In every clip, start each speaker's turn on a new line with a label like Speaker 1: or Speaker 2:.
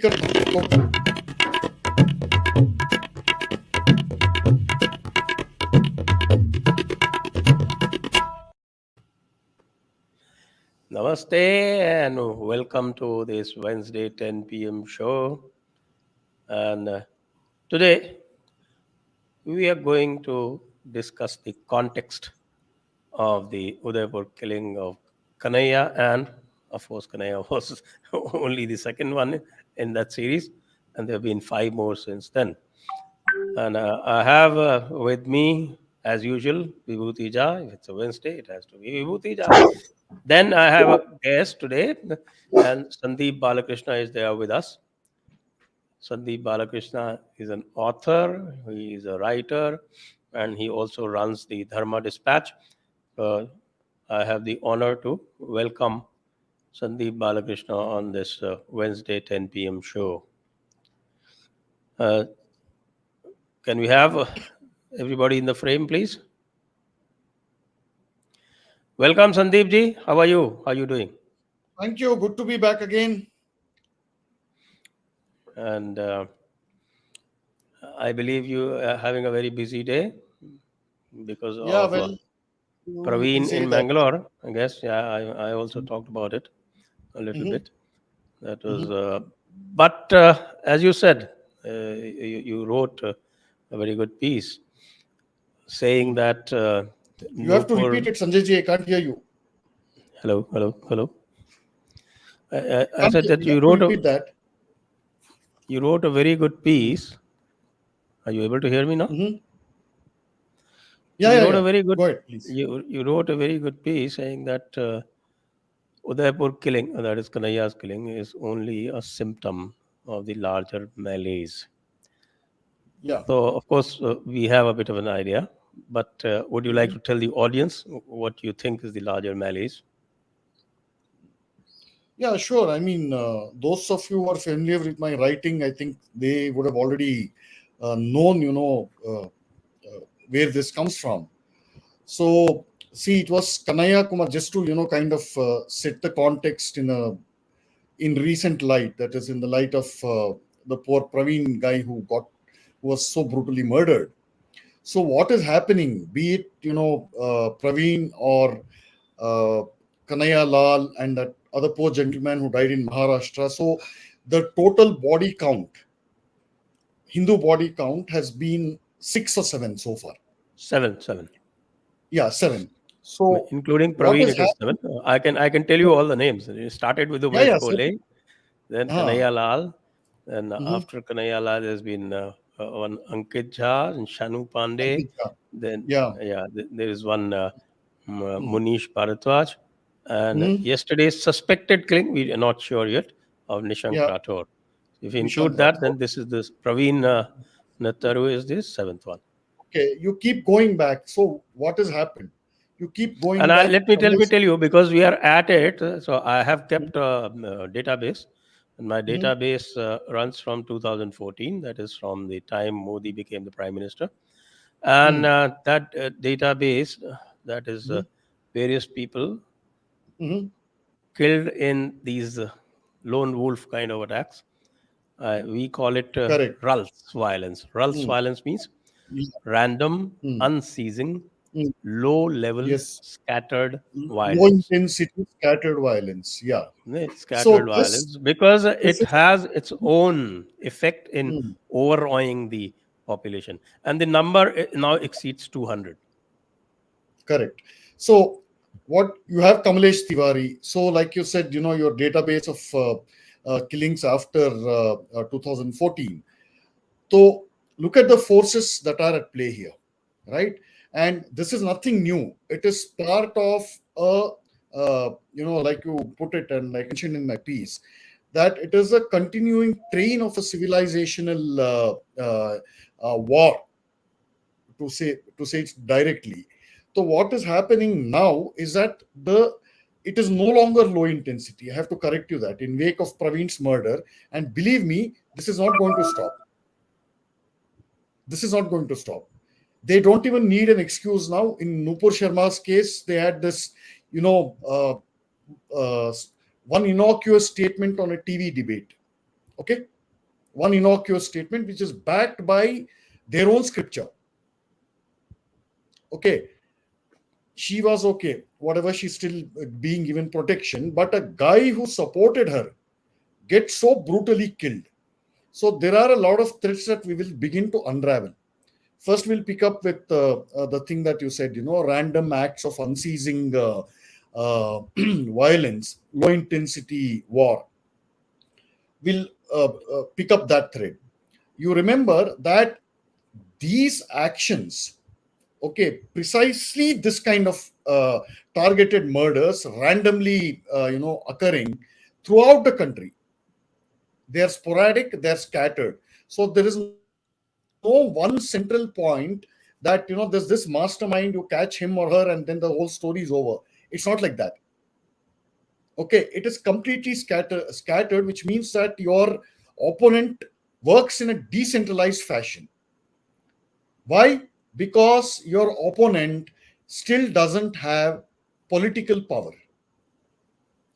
Speaker 1: Namaste and welcome to this Wednesday 10 p.m. show. And today we are going to discuss the context of the Udaipur killing of Kanhaiya, and of course Kanhaiya was only the second one in that series, and there have been 5 more since then. And I have with me, as usual, Vibhuti Jha. If it's a Wednesday, it has to be Vibhuti Jha. Then I have a guest today, and Sandeep Balakrishna is there with us. Sandeep Balakrishna is an author, he is a writer, and he also runs the Dharma Dispatch. I have the honor to welcome Sandeep Balakrishna on this Wednesday 10 p.m. show. Can we have everybody in the frame, please? Welcome, Sandeep ji. How are you? How are you doing?
Speaker 2: Thank you. Good to be back again.
Speaker 1: And I believe you are having a very busy day because of Praveen in Bangalore. I guess, I also talked about it a little bit. That was, but as you said, you wrote a very good piece saying that
Speaker 2: you have to repeat it, Sanjay ji. I can't hear you.
Speaker 1: Hello. I said that you wrote a very good piece. Are you able to hear me now?
Speaker 2: Yeah.
Speaker 1: Go ahead,
Speaker 2: please.
Speaker 1: You wrote a very good piece saying that Udaipur killing, that is Kanhaiya's killing, is only a symptom of the larger malaise.
Speaker 2: Yeah.
Speaker 1: So, of course, we have a bit of an idea, but would you like to tell the audience what you think is the larger malaise?
Speaker 2: Yeah, sure. I mean, those of you who are familiar with my writing, I think they would have already known, where this comes from. So, see, it was Kanhaiya Kumar, just to, kind of set the context in recent light, that is in the light of the poor Praveen guy who was so brutally murdered. So what is happening, be it, Praveen or Kanhaiyalal and that other poor gentleman who died in Maharashtra. So the total body count, Hindu body count, has been 6 or 7 so far.
Speaker 1: 7.
Speaker 2: Yeah, 7. So
Speaker 1: including Praveen, it is 7. I can tell you all the names. It started with Umesh Kole, then Kanhaiyalal, then after Kanhaiyalal there's been one Ankit Jha and Shanu Pandey. Then there is one Munish Bharadwaj, and yesterday's suspected killing, we are not sure yet, of Nishank Rathore. If you include that, then this is this Praveen Nataru is this 7th one.
Speaker 2: Okay, you keep going back. So what has happened? You keep going
Speaker 1: and
Speaker 2: back.
Speaker 1: Let me tell you, because we are at it. So I have kept a database, and my database runs from 2014. That is from the time Modi became the Prime Minister. And that database, that is various people killed in these lone wolf kind of attacks. We call it Rulse violence. Rulse violence means random, unceasing, low-level, scattered violence.
Speaker 2: Low-intensity scattered violence, yeah.
Speaker 1: Scattered violence, because it has its own effect in overawing the population. And the number now exceeds 200.
Speaker 2: Correct. So what you have, Kamlesh Tiwari. So like you said, your database of killings after 2014. So look at the forces that are at play here, right? And this is nothing new. It is part of like you put it and I mentioned in my piece, that it is a continuing train of a civilizational war, to say it directly. So what is happening now is that it is no longer low intensity. I have to correct you that in wake of Praveen's murder, and believe me, this is not going to stop. This is not going to stop. They don't even need an excuse now. In Nupur Sharma's case, they had this, one innocuous statement on a TV debate. Okay, one innocuous statement which is backed by their own scripture. Okay, she was okay, whatever, she's still being given protection, but a guy who supported her gets so brutally killed. So there are a lot of threats that we will begin to unravel. First, we'll pick up with the thing that you said, random acts of unceasing violence, low intensity war. We'll pick up that thread. You remember that these actions, okay, precisely this kind of targeted murders randomly, occurring throughout the country. They are sporadic, they are scattered. So there is no one central point that, there's this mastermind, you catch him or her, and then the whole story is over. It's not like that. Okay, it is completely scattered, which means that your opponent works in a decentralized fashion. Why? Because your opponent still doesn't have political power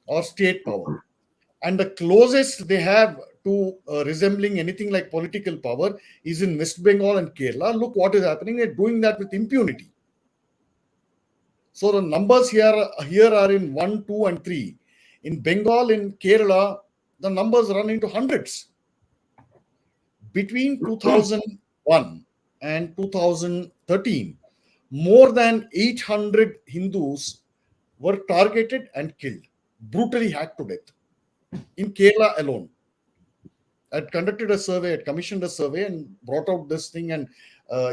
Speaker 2: or state power. And the closest they have to resembling anything like political power is in West Bengal and Kerala. Look what is happening. They're doing that with impunity. So the numbers here are in 1, 2, and 3. In Bengal, in Kerala, the numbers run into hundreds. Between 2001 and 2013, more than 800 Hindus were targeted and killed, brutally hacked to death in Kerala alone. I'd conducted a survey, I'd commissioned a survey and brought out this thing. And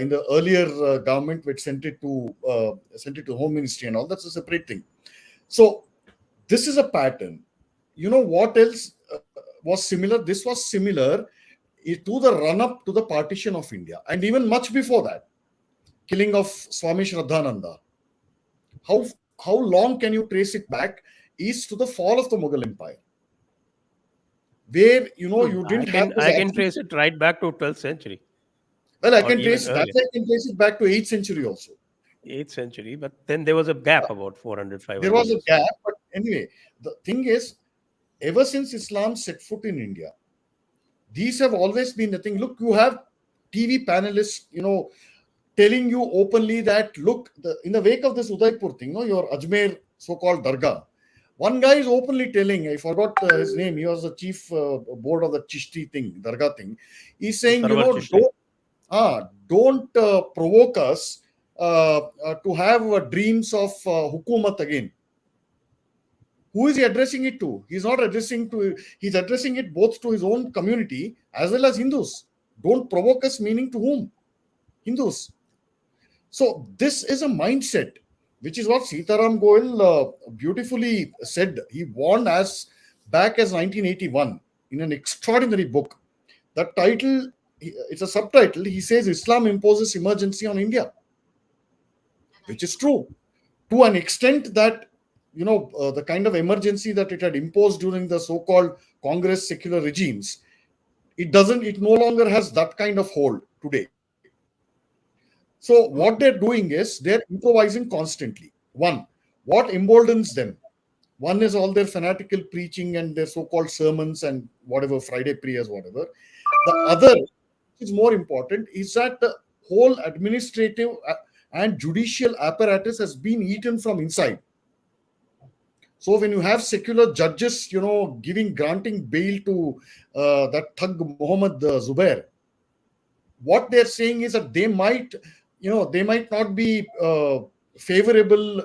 Speaker 2: in the earlier government, which sent it to Home Ministry and all. That's a separate thing. So this is a pattern. You know what else was similar? This was similar to the run-up to the partition of India, and even much before that, killing of Swami Shraddhananda. How long can you trace it back? Is to the fall of the Mughal Empire, where you didn't have this
Speaker 1: I can
Speaker 2: access.
Speaker 1: trace it right back to 12th century
Speaker 2: Well, I
Speaker 1: or
Speaker 2: can
Speaker 1: even
Speaker 2: trace that.
Speaker 1: earlier,
Speaker 2: I can trace it back to 8th century also.
Speaker 1: 8th century. But then there was a gap about 400,
Speaker 2: There
Speaker 1: 500
Speaker 2: was a
Speaker 1: years.
Speaker 2: gap, but anyway, the thing is, ever since Islam set foot in India, these have always been the thing. Look, you have TV panelists, telling you openly that, look, in the wake of this Udaipur thing, your Ajmer so-called Dargah, one guy is openly telling, I forgot his name, he was the chief board of the Chishti thing, Dargah thing. He's saying,
Speaker 1: Sarwar Chishti.
Speaker 2: don't provoke us to have dreams of hukumat again. Who is he addressing it to? He's not addressing to, he's addressing it both to his own community as well as Hindus. Don't provoke us, meaning to whom? Hindus. So this is a mindset, which is what Sitaram Goel beautifully said. He warned as back as 1981 in an extraordinary book. The title, it's a subtitle. He says Islam imposes emergency on India, which is true to an extent that the kind of emergency that it had imposed during the so-called Congress secular regimes, it no longer has that kind of hold today. So what they're doing is they're improvising constantly. One, what emboldens them? One is all their fanatical preaching and their so-called sermons and whatever, Friday prayers, whatever. The other, which is more important, is that the whole administrative and judicial apparatus has been eaten from inside. So when you have secular judges, granting bail to that thug Muhammad Zubair, what they're saying is that they might not be favorable,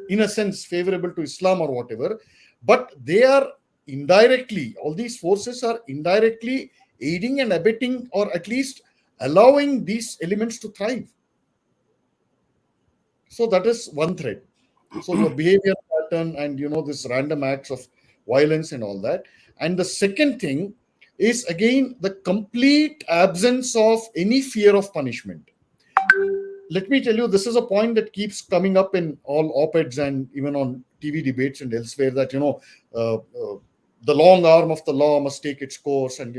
Speaker 2: in a sense, favorable to Islam or whatever, but they are indirectly, all these forces are indirectly aiding and abetting, or at least allowing these elements to thrive. So that is one thread. So your behavior pattern and this random acts of violence and all that. And the second thing is again the complete absence of any fear of punishment. Let me tell you, this is a point that keeps coming up in all op-eds and even on TV debates and elsewhere, that the long arm of the law must take its course, and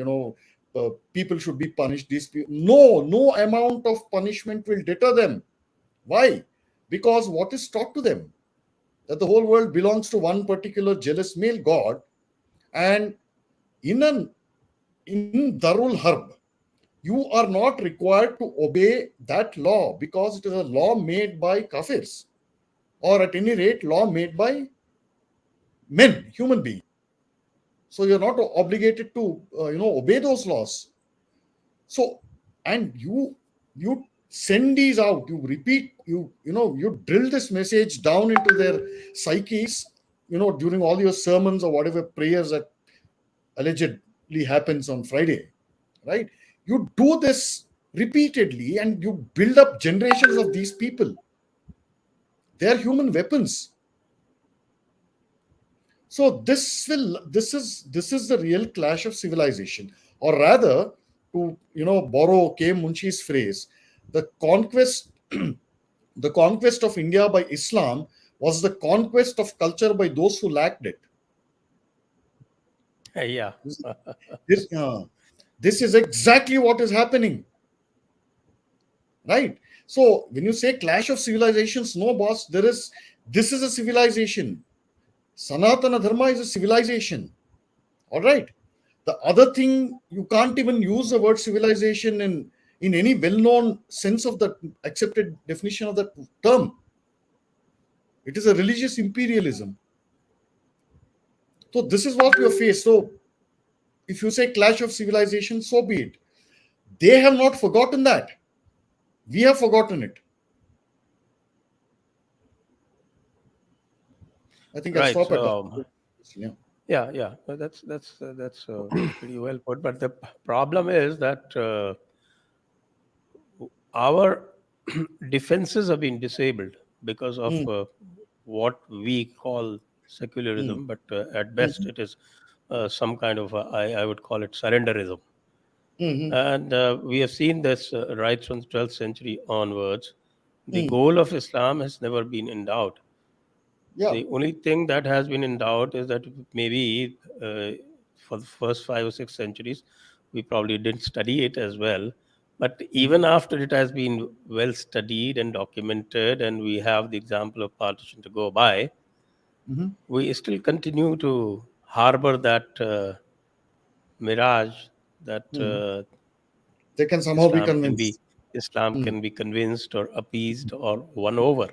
Speaker 2: people should be punished. These people, no amount of punishment will deter them. Why? Because what is taught to them? That the whole world belongs to one particular jealous male god, and in a in Darul Harb, you are not required to obey that law because it is a law made by kafirs, or at any rate, law made by men, human beings. So you're not obligated to, obey those laws. So, and you send these out, you repeat, you drill this message down into their psyches, during all your sermons or whatever prayers that allegedly happens on Friday, right? You do this repeatedly and you build up generations of these people. They are human weapons. So this is the real clash of civilization, or rather, to borrow K. Munshi's phrase, the conquest the conquest of India by Islam was the conquest of culture by those who lacked it.
Speaker 1: Yeah.
Speaker 2: This, this is exactly what is happening, right? So when you say clash of civilizations, no, boss, this is a civilization. Sanatana Dharma is a civilization. All right. The other thing, you can't even use the word civilization in any well-known sense of the accepted definition of that term. It is a religious imperialism. So this is what we are faced. So if you say clash of civilization, so be it. They have not forgotten that. We have forgotten it. I think I'll
Speaker 1: Right.
Speaker 2: stop at that.
Speaker 1: So,
Speaker 2: Yeah.
Speaker 1: yeah. That's pretty well put. But the problem is that our defenses have been disabled because of
Speaker 2: Mm,
Speaker 1: what we call
Speaker 2: mm,
Speaker 1: secularism, but at best
Speaker 2: mhm,
Speaker 1: it is some kind of I would call it surrenderism.
Speaker 2: mhm,
Speaker 1: And we have seen this right from the 12th century onwards. The
Speaker 2: mm.
Speaker 1: goal of Islam has never been in doubt.
Speaker 2: Yeah.
Speaker 1: The only thing that has been in doubt is that maybe for the first 5 or 6 centuries, we probably didn't study it as well. But
Speaker 2: Mhm,
Speaker 1: even after it has been well studied and documented, and we have the example of partition to go by,
Speaker 2: mhm,
Speaker 1: we still continue to harbor that mirage that
Speaker 2: mhm. They can somehow be
Speaker 1: Islam can be
Speaker 2: convinced.
Speaker 1: Islam
Speaker 2: Mm,
Speaker 1: can be convinced or appeased or won over.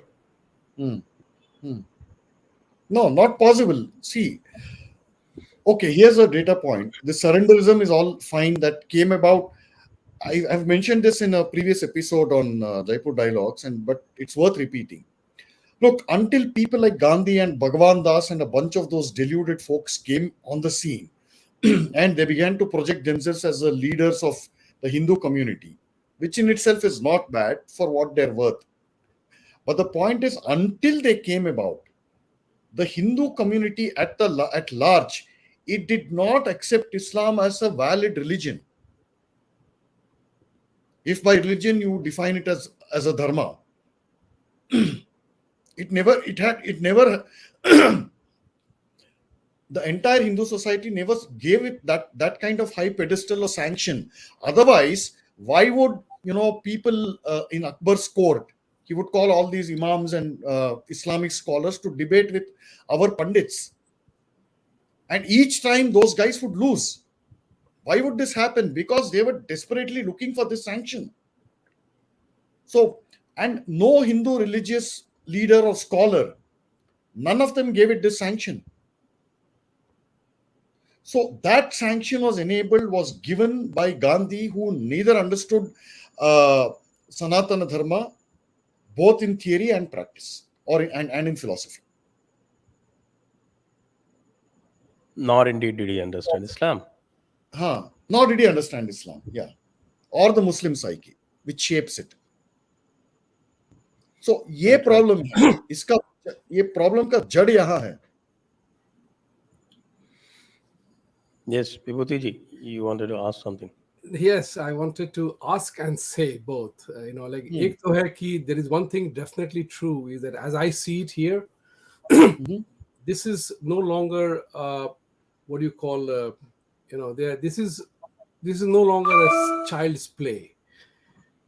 Speaker 2: mm, mm. No, not possible. See, okay, here's a data point. The surrenderism is all fine that came about. I've mentioned this in a previous episode on Jaipur Dialogues, but it's worth repeating. Look, until people like Gandhi and Bhagwan Das and a bunch of those deluded folks came on the scene and they began to project themselves as the leaders of the Hindu community, which in itself is not bad for what they're worth. But the point is, until they came about, the Hindu community at large, it did not accept Islam as a valid religion. If by religion you define it as a dharma, it never the entire Hindu society never gave it that kind of high pedestal or sanction. Otherwise, why would people in Akbar's court? He would call all these imams and Islamic scholars to debate with our pandits, and each time those guys would lose. Why would this happen? Because they were desperately looking for this sanction. So, and no Hindu religious leader or scholar, none of them gave it this sanction. So that sanction was given by Gandhi, who neither understood uh, Sanatana Dharma, both in theory and practice, and in philosophy.
Speaker 1: Nor indeed did he understand Islam.
Speaker 2: Nor did he understand Islam, yeah, or the Muslim psyche, which shapes it. So ये
Speaker 1: Right, right.
Speaker 2: Problem है, इसका ये problem का जड़ यहाँ है.
Speaker 1: Yes, Vibhuti ji, you wanted to ask something.
Speaker 3: Yes, I wanted to ask and say both. Like
Speaker 2: Hmm.
Speaker 3: ek to hai ki there is one thing definitely true is that as I see it here,
Speaker 2: Mhm.
Speaker 3: this is no longer what do you call there. This is no longer a child's play.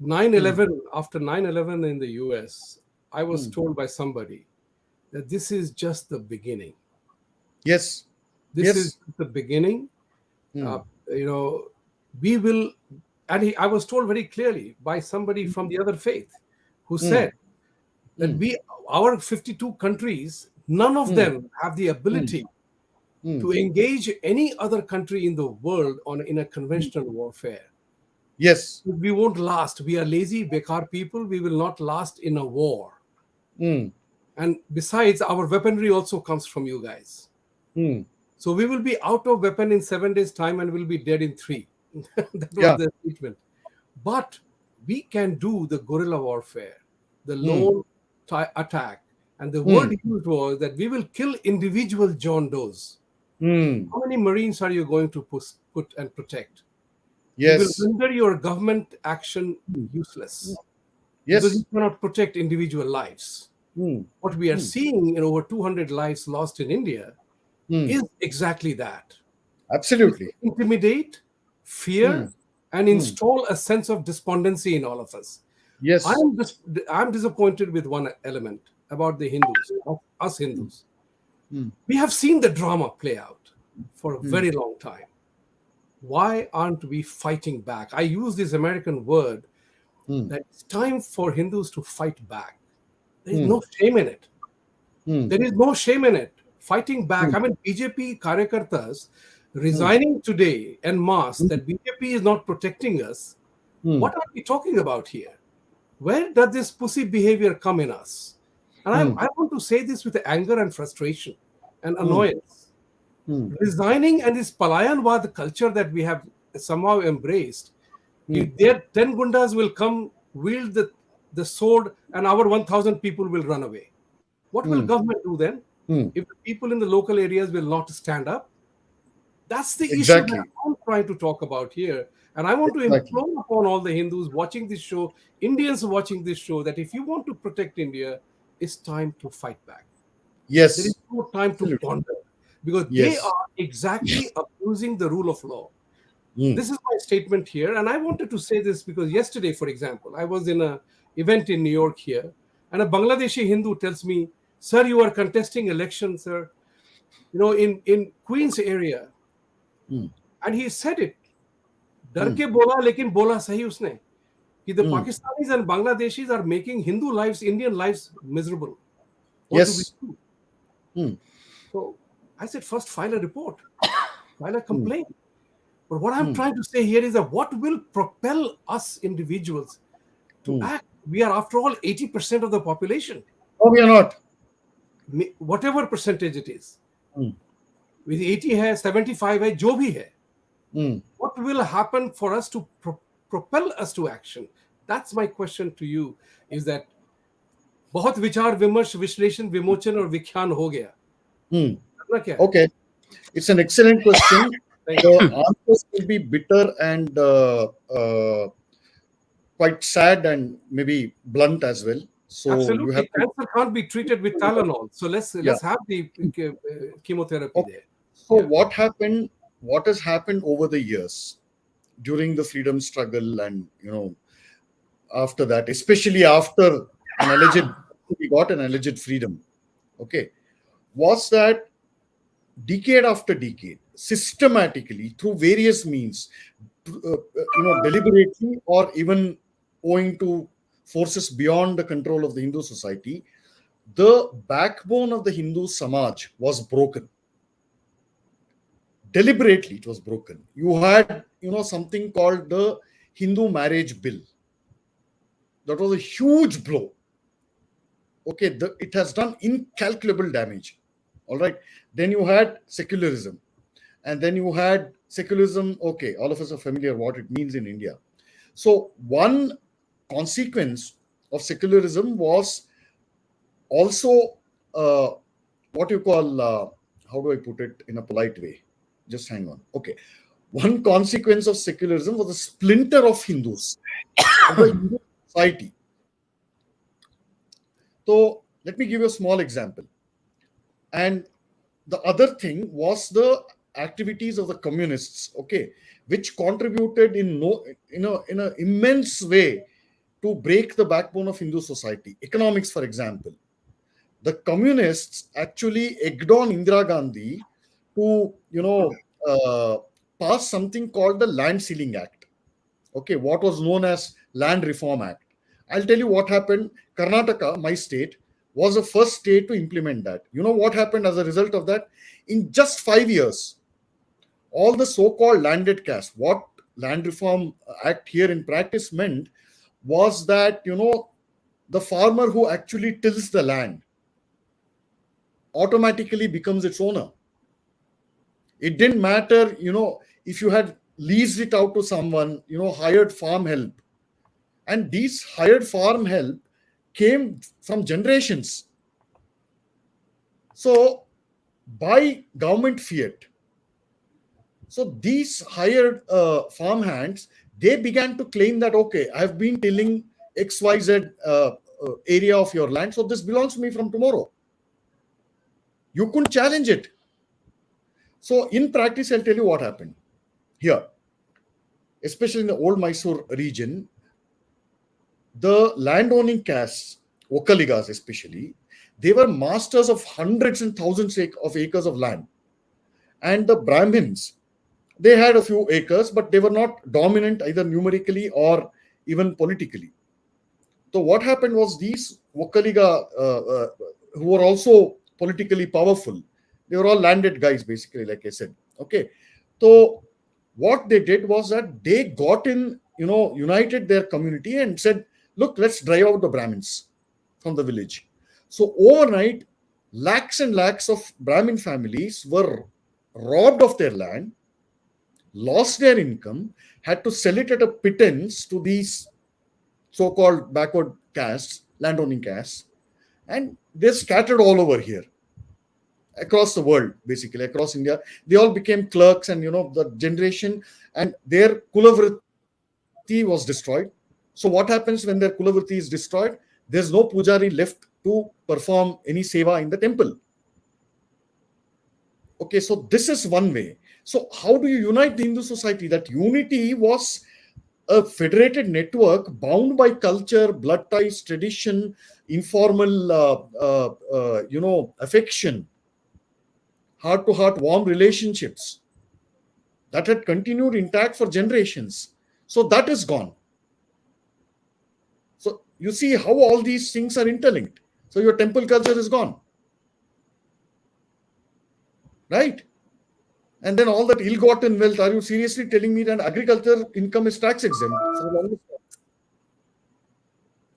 Speaker 3: 9/11 after 9/11 in the US, I was
Speaker 2: Hmm.
Speaker 3: told by somebody that this is just the beginning.
Speaker 2: Yes.
Speaker 3: This is
Speaker 2: Yes.
Speaker 3: the beginning.
Speaker 2: Hmm.
Speaker 3: Uh, you know, we will, and I was told very clearly by somebody from the other faith who
Speaker 2: mm,
Speaker 3: said that our 52 countries, none of
Speaker 2: mm,
Speaker 3: them have the ability
Speaker 2: mm.
Speaker 3: to engage any other country in the world in a conventional warfare.
Speaker 2: Yes.
Speaker 3: We won't last. We are lazy, bekar people. We will not last in a war.
Speaker 2: Mm,
Speaker 3: And besides, our weaponry also comes from you guys.
Speaker 2: mm.
Speaker 3: So we will be out of weapon in 7 days' time and will be dead in 3. That was
Speaker 2: Yeah.
Speaker 3: the statement. But we can do the guerrilla warfare, the
Speaker 2: Mm,
Speaker 3: lone attack. And the
Speaker 2: mm,
Speaker 3: word used was that we will kill individual John Does.
Speaker 2: mm.
Speaker 3: How many Marines are you going to put and protect? We will
Speaker 2: Yes.
Speaker 3: render your government action useless because you
Speaker 2: Yes.
Speaker 3: cannot protect individual lives.
Speaker 2: Mm,
Speaker 3: What we are
Speaker 2: mm,
Speaker 3: seeing in over 200 lives lost in India
Speaker 2: mm.
Speaker 3: is exactly that. Is to
Speaker 2: Absolutely.
Speaker 3: intimidate, fear,
Speaker 2: Mm,
Speaker 3: and
Speaker 2: mm.
Speaker 3: install a sense of despondency in all of us.
Speaker 2: Yes.
Speaker 3: I'm disappointed with one element about the Hindus, us
Speaker 2: Mm,
Speaker 3: Hindus.
Speaker 2: mm,
Speaker 3: We have seen the drama play out for a
Speaker 2: mm,
Speaker 3: very long time. Why aren't we fighting back? I use this American word
Speaker 2: mm,
Speaker 3: that it's time for Hindus to fight back. There is
Speaker 2: mm,
Speaker 3: no shame in it.
Speaker 2: mm,
Speaker 3: There is no shame in it. Fighting back.
Speaker 2: mm,
Speaker 3: I mean, BJP Karyakartas
Speaker 2: mm,
Speaker 3: resigning today en masse
Speaker 2: mm,
Speaker 3: that BJP is not protecting us.
Speaker 2: mm,
Speaker 3: What are we talking about here? Where does this pussy behavior come in us? And
Speaker 2: mm,
Speaker 3: I want to say this with anger and frustration and
Speaker 2: mm,
Speaker 3: annoyance.
Speaker 2: mm,
Speaker 3: Resigning and this Palayanwad culture that we have somehow embraced,
Speaker 2: mm,
Speaker 3: if their 10 gundas will come, wield the sword, and our 1,000 people will run away. What will
Speaker 2: mm,
Speaker 3: government do then?
Speaker 2: mm.
Speaker 3: If the people in the local areas will not stand up? That's the issue that
Speaker 2: Exactly.
Speaker 3: I'm trying to talk about here. And I want to
Speaker 2: Exactly.
Speaker 3: implore upon all the Hindus watching this show, Indians watching this show, that if you want to protect India, it's time to fight back. There is
Speaker 2: Yes.
Speaker 3: no time to
Speaker 2: Absolutely.
Speaker 3: ponder because they
Speaker 2: Yes.
Speaker 3: are exactly abusing the rule of law.
Speaker 2: Mm,
Speaker 3: This is my statement here. And I wanted to say this because yesterday, for example, I was in an event in New York here, and a Bangladeshi Hindu tells me, "Sir, you are contesting elections, sir, in Queens area."
Speaker 2: mm,
Speaker 3: And he said it. डर
Speaker 2: mm,
Speaker 3: के बोला लेकिन बोला सही उसने कि the
Speaker 2: mm.
Speaker 3: Pakistanis and Bangladeshis are making Hindu lives, Indian lives miserable. What do we
Speaker 2: Yes.
Speaker 3: do?
Speaker 2: Mm,
Speaker 3: So I said, first file a report, file a
Speaker 2: mm,
Speaker 3: complaint. But what I'm
Speaker 2: mm,
Speaker 3: trying to say here is that what will propel us individuals to
Speaker 2: mm.
Speaker 3: act? We are, after all, 80% of the population,
Speaker 2: No, we are not.
Speaker 3: whatever percentage it is.
Speaker 2: Mm,
Speaker 3: With 80 hai, 75 hai, jo bhi hai.
Speaker 2: mm.
Speaker 3: What will happen for us to propel us to action? That's my question to you, is that बहुत विचार विमर्श विश्लेषण विमोचन और विख्यान हो गया,
Speaker 2: Mm.
Speaker 3: करना क्या है?
Speaker 2: Okay. It's an excellent question.
Speaker 3: Thank
Speaker 2: The
Speaker 3: you.
Speaker 2: answers will be bitter and quite sad and maybe blunt as well. So you have
Speaker 3: Absolutely,
Speaker 2: to.
Speaker 3: cancer can't be treated with Tylenol. So
Speaker 2: Yeah.
Speaker 3: let's have the chemotherapy
Speaker 2: Okay.
Speaker 3: there.
Speaker 2: So
Speaker 3: Yeah.
Speaker 2: what happened? What has happened over the years during the freedom struggle, and after that, especially after an alleged we got an alleged freedom. Okay, was that decade after decade, systematically through various means, deliberately or even owing to forces beyond the control of the Hindu society, the backbone of the Hindu Samaj was broken. Deliberately, it was broken. You had, something called the Hindu marriage bill. That was a huge blow. Okay, it has done incalculable damage. All right. Then you had secularism. And then you had secularism. Okay, all of us are familiar what it means in India. So one consequence of secularism was also what you call, how do I put it in a polite way? Just hang on. Okay. One consequence of secularism was a splinter of Hindus, of the Hindu society. So let me give you a small example. And the other thing was the activities of the communists, okay, which contributed in an immense way to break the backbone of Hindu society. Economics, for example. The communists actually egged on Indira Gandhi to, passed something called the Land Ceiling Act. Okay, what was known as Land Reform Act. I'll tell you what happened. Karnataka, my state, was the first state to implement that. You know what happened as a result of that? In just 5 years, all the so-called landed caste, what Land Reform Act here in practice meant was that, the farmer who actually tills the land automatically becomes its owner. It didn't matter, if you had leased it out to someone, hired farm help. And these hired farm help came from generations. So by government fiat, so these hired farm hands, they began to claim that, okay, I've been tilling XYZ area of your land, so this belongs to me from tomorrow. You couldn't challenge it. So in practice, I'll tell you what happened here, especially in the old Mysore region. The landowning castes, Okkaligas especially, they were masters of hundreds and thousands of acres of land. And the Brahmins, they had a few acres, but they were not dominant either numerically or even politically. So what happened was these Okkaliga, who were also politically powerful, they were all landed guys, basically, like I said. Okay. So what they did was that they got in, united their community and said, look, let's drive out the Brahmins from the village. So overnight, lakhs and lakhs of Brahmin families were robbed of their land, lost their income, had to sell it at a pittance to these so-called backward castes, landowning castes, and they're scattered all over here, across the world, basically, across India. They all became clerks and, the generation, and their kulavritti was destroyed. So what happens when their kulavritti is destroyed? There's no pujari left to perform any seva in the temple. Okay, so this is one way. So how do you unite the Hindu society? That unity was a federated network bound by culture, blood ties, tradition, informal, affection, heart-to-heart warm relationships that had continued intact for generations. So that is gone. So you see how all these things are interlinked. So your temple culture is gone. Right? And then all that ill-gotten wealth, are you seriously telling me that agriculture income is tax exempt?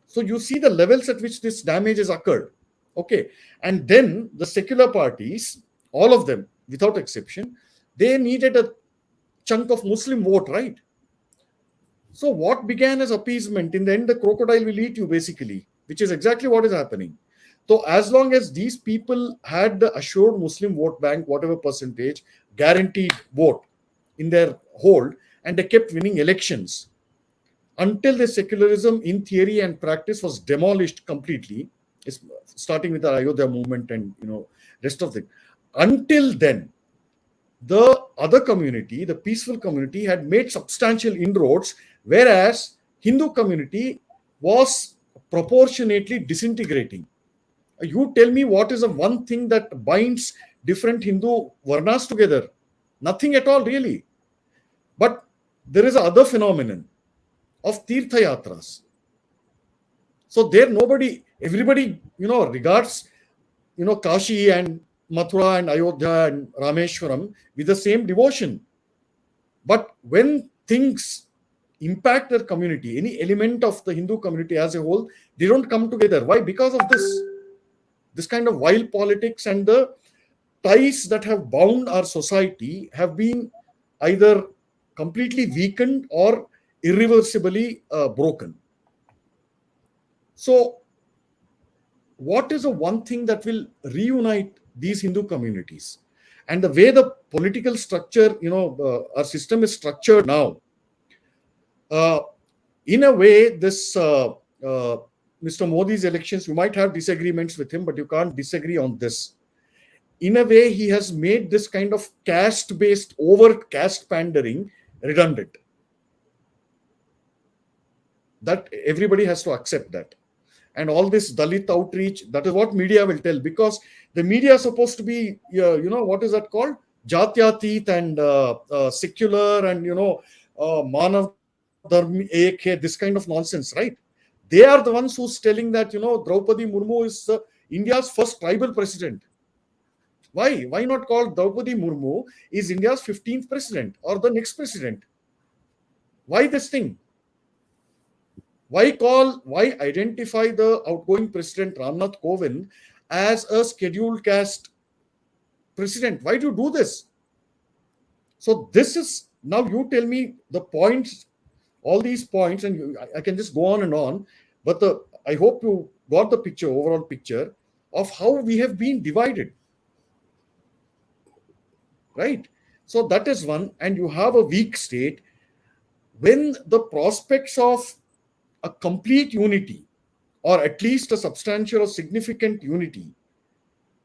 Speaker 2: So you see the levels at which this damage has occurred. Okay. And then the secular parties, all of them, without exception, they needed a chunk of Muslim vote, right? So what began as appeasement, in the end, the crocodile will eat you, basically, which is exactly what is happening. So as long as these people had the assured Muslim vote bank, whatever percentage, guaranteed vote in their hold, and they kept winning elections, until the secularism in theory and practice was demolished completely, starting with the Ayodhya movement and, rest of it. Until then, the other community, the peaceful community, had made substantial inroads, whereas Hindu community was proportionately disintegrating. You tell me what is the one thing that binds different Hindu varnas together? Nothing at all, really. But there is another phenomenon of Tirtha Yatras. So there everybody, regards, Kashi and Mathura and Ayodhya and Rameshwaram with the same devotion. But when things impact their community, any element of the Hindu community as a whole, they don't come together. Why? Because of this kind of wild politics, and the ties that have bound our society have been either completely weakened or irreversibly broken. So what is the one thing that will reunite these Hindu communities? And the way the political structure, our system is structured now, in a way, this Mr. Modi's elections, you might have disagreements with him, but you can't disagree on this. In a way, he has made this kind of caste-based, overt caste pandering redundant. That everybody has to accept that. And all this Dalit outreach, that is what media will tell, because the media is supposed to be, what is that called? Jatyatit and secular and Manav Dharm Ek Hai, this kind of nonsense, right? They are the ones who's telling that Draupadi Murmu is India's first tribal president. Why not call Draupadi Murmu is India's 15th president or the next president? Why this thing? Why identify the outgoing president Ramnath Kovind as a scheduled caste president? Why do you do this? So this is, now you tell me the points, all these points, and I can just go on, but I hope you got the picture, overall picture of how we have been divided, right? So that is one, and you have a weak state when the prospects of a complete unity, or at least a substantial or significant unity,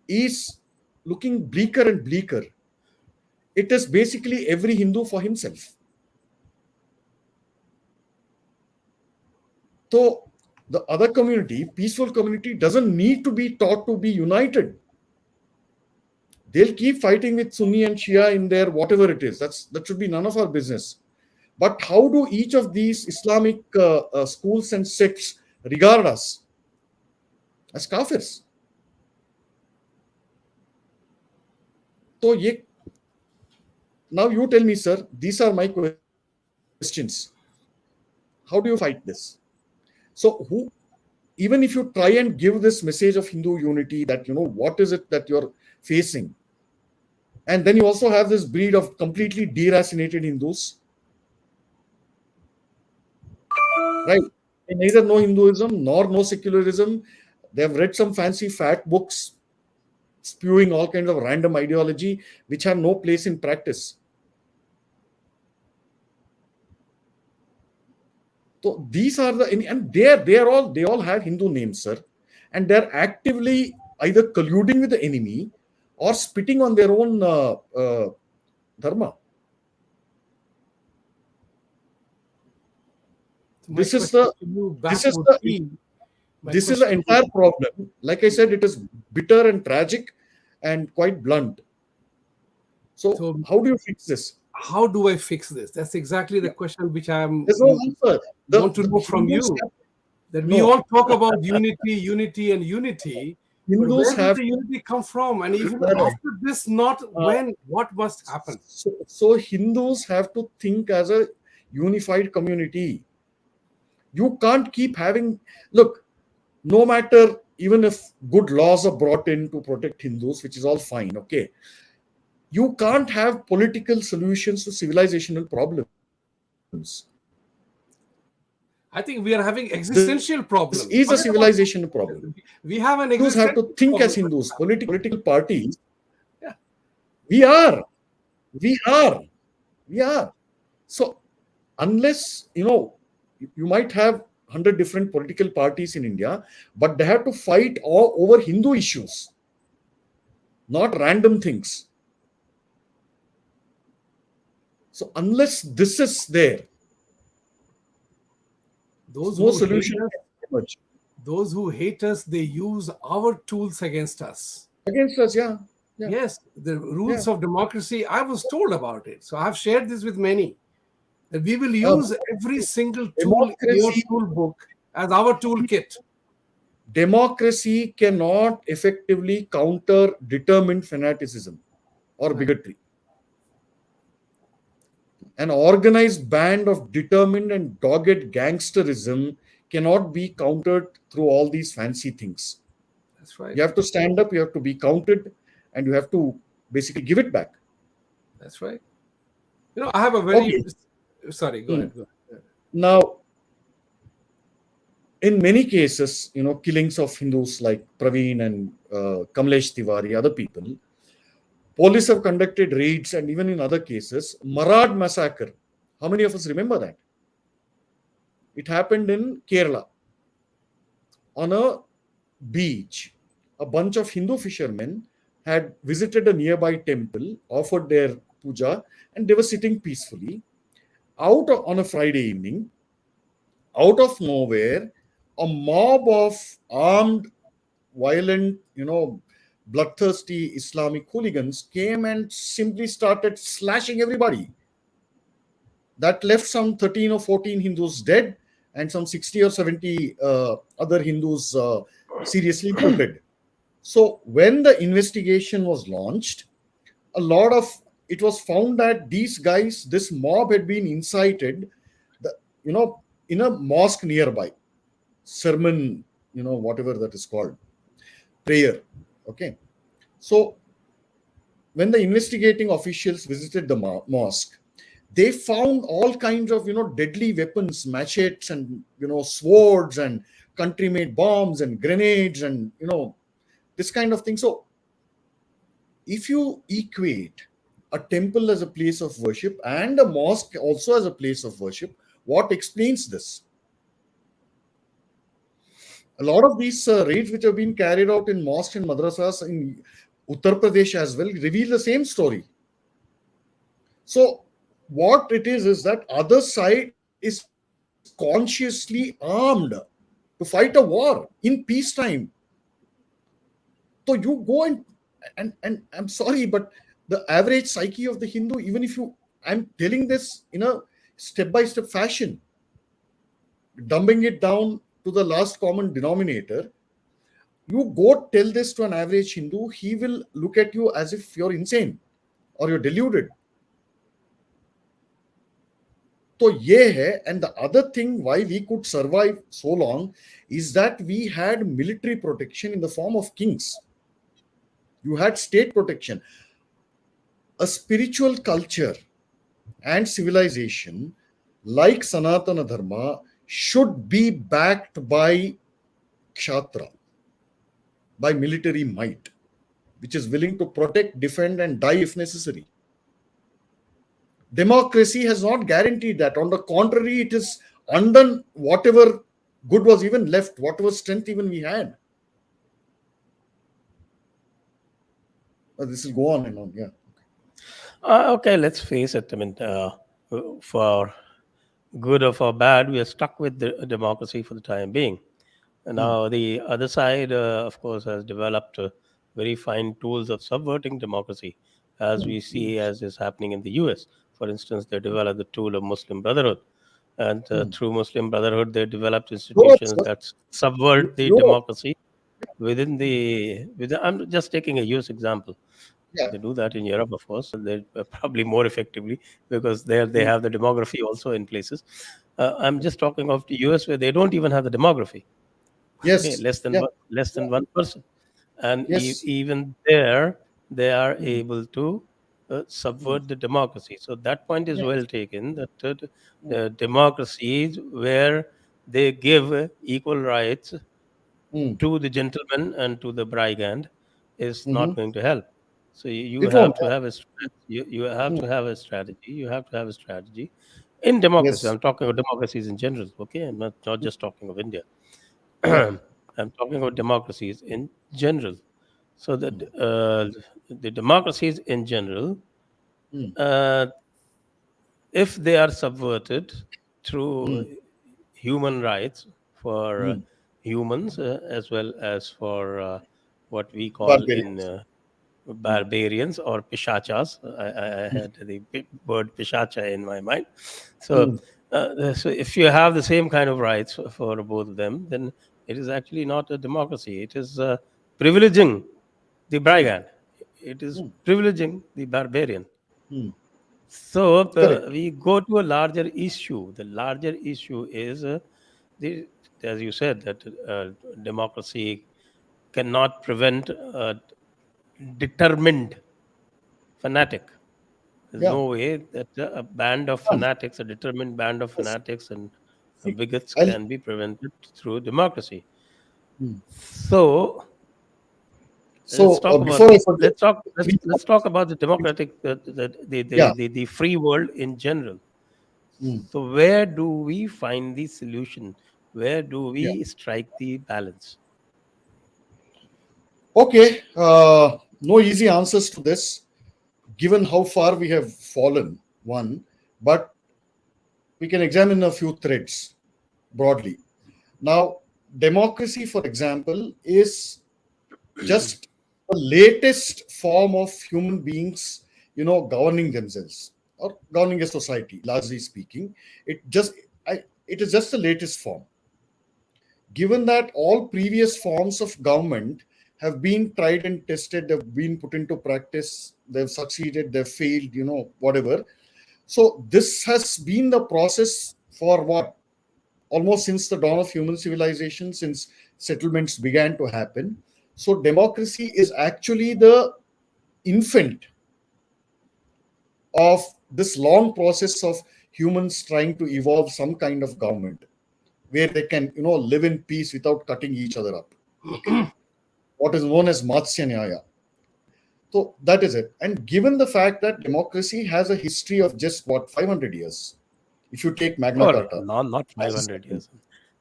Speaker 2: is looking bleaker and bleaker. It is basically every Hindu for himself. So the other community, peaceful community, doesn't need to be taught to be united. They'll keep fighting with Sunni and Shia in their whatever it is. That should be none of our business. But how do each of these Islamic schools and sects regard us? As kafirs. So, now you tell me, sir, these are my questions. How do you fight this? So, even if you try and give this message of Hindu unity, that, what is it that you're facing? And then you also have this breed of completely deracinated Hindus. Right? They neither know Hinduism nor know secularism. They have read some fancy fat books spewing all kinds of random ideology which have no place in practice. So these are and they all have Hindu names, sir, and they're actively either colluding with the enemy or spitting on their own dharma. This is the entire problem. Like I said, it is bitter and tragic and quite blunt. So how do you fix this?
Speaker 3: How do I fix this? That's exactly the question which I
Speaker 2: want
Speaker 3: to know from you. That we all talk about unity, and unity. Hindus where does the unity come from? And even after this, what must happen?
Speaker 2: So Hindus have to think as a unified community. You can't keep having, look, no matter, even if good laws are brought in to protect Hindus, which is all fine, okay, you can't have political solutions to civilizational problems.
Speaker 3: I think we are having existential problems.
Speaker 2: This is a civilization problem.
Speaker 3: We have an
Speaker 2: Hindus have to think
Speaker 3: problem.
Speaker 2: As Hindus, political parties.
Speaker 3: Yeah.
Speaker 2: We are. So unless, you might have 100 different political parties in India, but they have to fight all over Hindu issues, not random things. So unless this is there,
Speaker 3: those who hate us, they use our tools against us.
Speaker 2: Yeah.
Speaker 3: Yes, the rules of democracy, I was told about it. So I've shared this with many. That we will use every single tool in your toolbook as our toolkit.
Speaker 2: Democracy cannot effectively counter determined fanaticism or bigotry. An organized band of determined and dogged gangsterism cannot be countered through all these fancy things.
Speaker 3: That's right.
Speaker 2: You have to stand up, you have to be counted, and you have to basically give it back.
Speaker 3: That's right. I have a very... Sorry, go ahead.
Speaker 2: Now, in many cases, killings of Hindus like Praveen and Kamlesh Tiwari, other people, police have conducted raids, and even in other cases, Marad massacre. How many of us remember that? It happened in Kerala. On a beach, a bunch of Hindu fishermen had visited a nearby temple, offered their puja, and they were sitting peacefully. On a Friday evening, out of nowhere, a mob of armed, violent, bloodthirsty Islamic hooligans came and simply started slashing everybody. That left some 13 or 14 Hindus dead and some 60 or 70 other Hindus seriously wounded. So when the investigation was launched, it was found that these guys, this mob had been incited, the, in a mosque nearby, sermon, whatever that is called, prayer. Okay. So when the investigating officials visited the mosque, they found all kinds of deadly weapons, machetes and swords and country-made bombs and grenades and this kind of thing. So if you equate a temple as a place of worship and a mosque also as a place of worship, what explains this? A lot of these raids which have been carried out in mosques and madrasas in Uttar Pradesh as well reveal the same story. So what it is that other side is consciously armed to fight a war in peacetime. So you go and I'm sorry, but the average psyche of the Hindu, even if I'm telling this in a step-by-step fashion, dumbing it down to the last common denominator, you go tell this to an average Hindu, he will look at you as if you're insane or you're deluded. So ye hai, and the other thing why we could survive so long is that we had military protection in the form of kings. You had state protection. A spiritual culture and civilization like Sanatana Dharma should be backed by Kshatra, by military might, which is willing to protect, defend, and die if necessary. Democracy has not guaranteed that. On the contrary, it is undone whatever good was even left, whatever strength even we had. This will go on and on. Yeah.
Speaker 1: Okay, let's face it. I mean, for good or for bad, we are stuck with the democracy for the time being. And now the other side, of course, has developed very fine tools of subverting democracy, as we see as is happening in the US. For instance, they developed the tool of Muslim Brotherhood. And through Muslim Brotherhood, they developed institutions that subvert the democracy within I'm just taking a US example.
Speaker 2: Yeah.
Speaker 1: They do that in Europe, of course. They probably more effectively because there they have the demography also in places. I'm just talking of the US where they don't even have the demography.
Speaker 2: Yes.
Speaker 1: Okay, less than 1%, and
Speaker 2: Yes.
Speaker 1: even there they are able to subvert the democracy. So that point is well taken. That democracies where they give equal rights to the gentleman and to the brigand is not going to help. So you
Speaker 2: It
Speaker 1: have
Speaker 2: won't.
Speaker 1: to have you have to have a strategy. You have to have a strategy in democracy.
Speaker 2: Yes.
Speaker 1: I'm talking about democracies in general. Okay, I'm not just talking of India.
Speaker 2: Yeah.
Speaker 1: I'm talking about democracies in general. So that the democracies in general, uh, if they are subverted through human rights for humans as well as for what we call in
Speaker 2: Barbarians.
Speaker 1: barbarians or pishachas. I had the word pishacha in my mind. So, so if you have the same kind of rights for both of them, then it is actually not a democracy. It is privileging the brigand. It is privileging the barbarian. So
Speaker 2: Correct.
Speaker 1: we go to a larger issue. The larger issue is the, as you said, that democracy cannot prevent a determined fanatic. There's
Speaker 2: Yeah.
Speaker 1: no way that a band of fanatics, a determined band of
Speaker 2: Yes.
Speaker 1: fanatics and
Speaker 2: See,
Speaker 1: bigots
Speaker 2: I'll,
Speaker 1: can be prevented through democracy. So let's
Speaker 2: so
Speaker 1: talk about
Speaker 2: before I forget,
Speaker 1: let's
Speaker 2: please,
Speaker 1: let's talk about the democratic
Speaker 2: yeah.
Speaker 1: the free world in general. So where do we find the solution? Where do
Speaker 2: Yeah.
Speaker 1: we strike the balance?
Speaker 2: Okay. No easy answers to this, given how far we have fallen. One, but we can examine a few threads broadly. Now, democracy, for example, is just the latest form of human beings, governing themselves or governing a society, largely speaking. It is just the latest form. Given that all previous forms of government have been tried and tested, they've been put into practice, they've succeeded, they've failed, whatever. So this has been the process for what? Almost since the dawn of human civilization, since settlements began to happen. So democracy is actually the infant of this long process of humans trying to evolve some kind of government where they can, live in peace without cutting each other up. Okay? What is known as Matsya Nyaya. So that is it. And given the fact that democracy has a history of just 500 years, if you take Magna Carta.
Speaker 1: Not 500 years.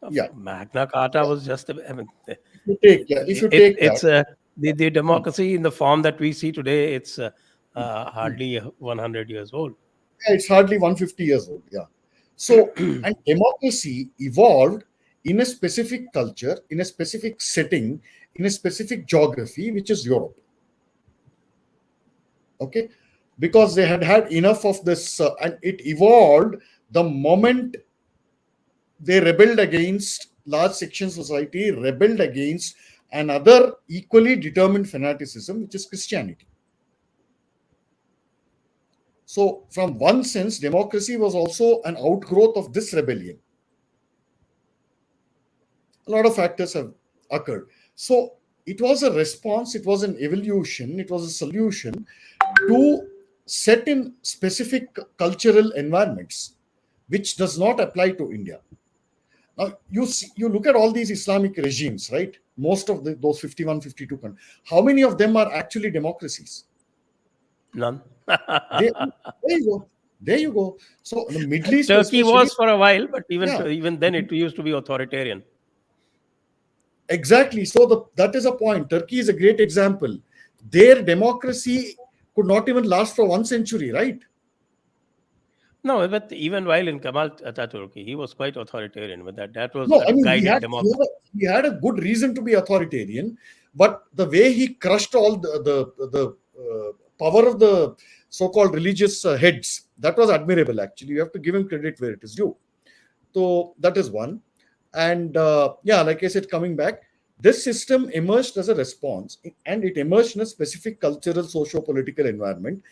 Speaker 2: Yeah.
Speaker 1: Magna Carta was just,
Speaker 2: if you take
Speaker 1: it's the democracy in the form that we see today, it's hardly 100 years old.
Speaker 2: Yeah, it's hardly 150 years old. Yeah. So, and democracy evolved in a specific culture, in a specific setting, in a specific geography, which is Europe. Okay. Because they had enough of this, and it evolved the moment they rebelled against large sections of society, rebelled against another equally determined fanaticism, which is Christianity. So, from one sense, democracy was also an outgrowth of this rebellion. A lot of factors have occurred. So, it was a response, it was an evolution, it was a solution to set in specific cultural environments, which does not apply to India. Now, you look at all these Islamic regimes, right? Most of those 51, 52 countries. How many of them are actually democracies?
Speaker 1: None.
Speaker 2: There you go. So the Middle East,
Speaker 1: Turkey was for a while, but even then it used to be authoritarian.
Speaker 2: Exactly. So that is a point. Turkey is a great example. Their democracy could not even last for 1 century, right?
Speaker 1: No, but even while in Kemal Atatürk, he was quite authoritarian. But that was
Speaker 2: No, I mean
Speaker 1: guided democracy.
Speaker 2: he had a good reason to be authoritarian, but the way he crushed all the power of the so-called religious heads, that was admirable. Actually, you have to give him credit where it is due. So that is one. And like I said, coming back, this system emerged as a response, and it emerged in a specific cultural, socio-political environment,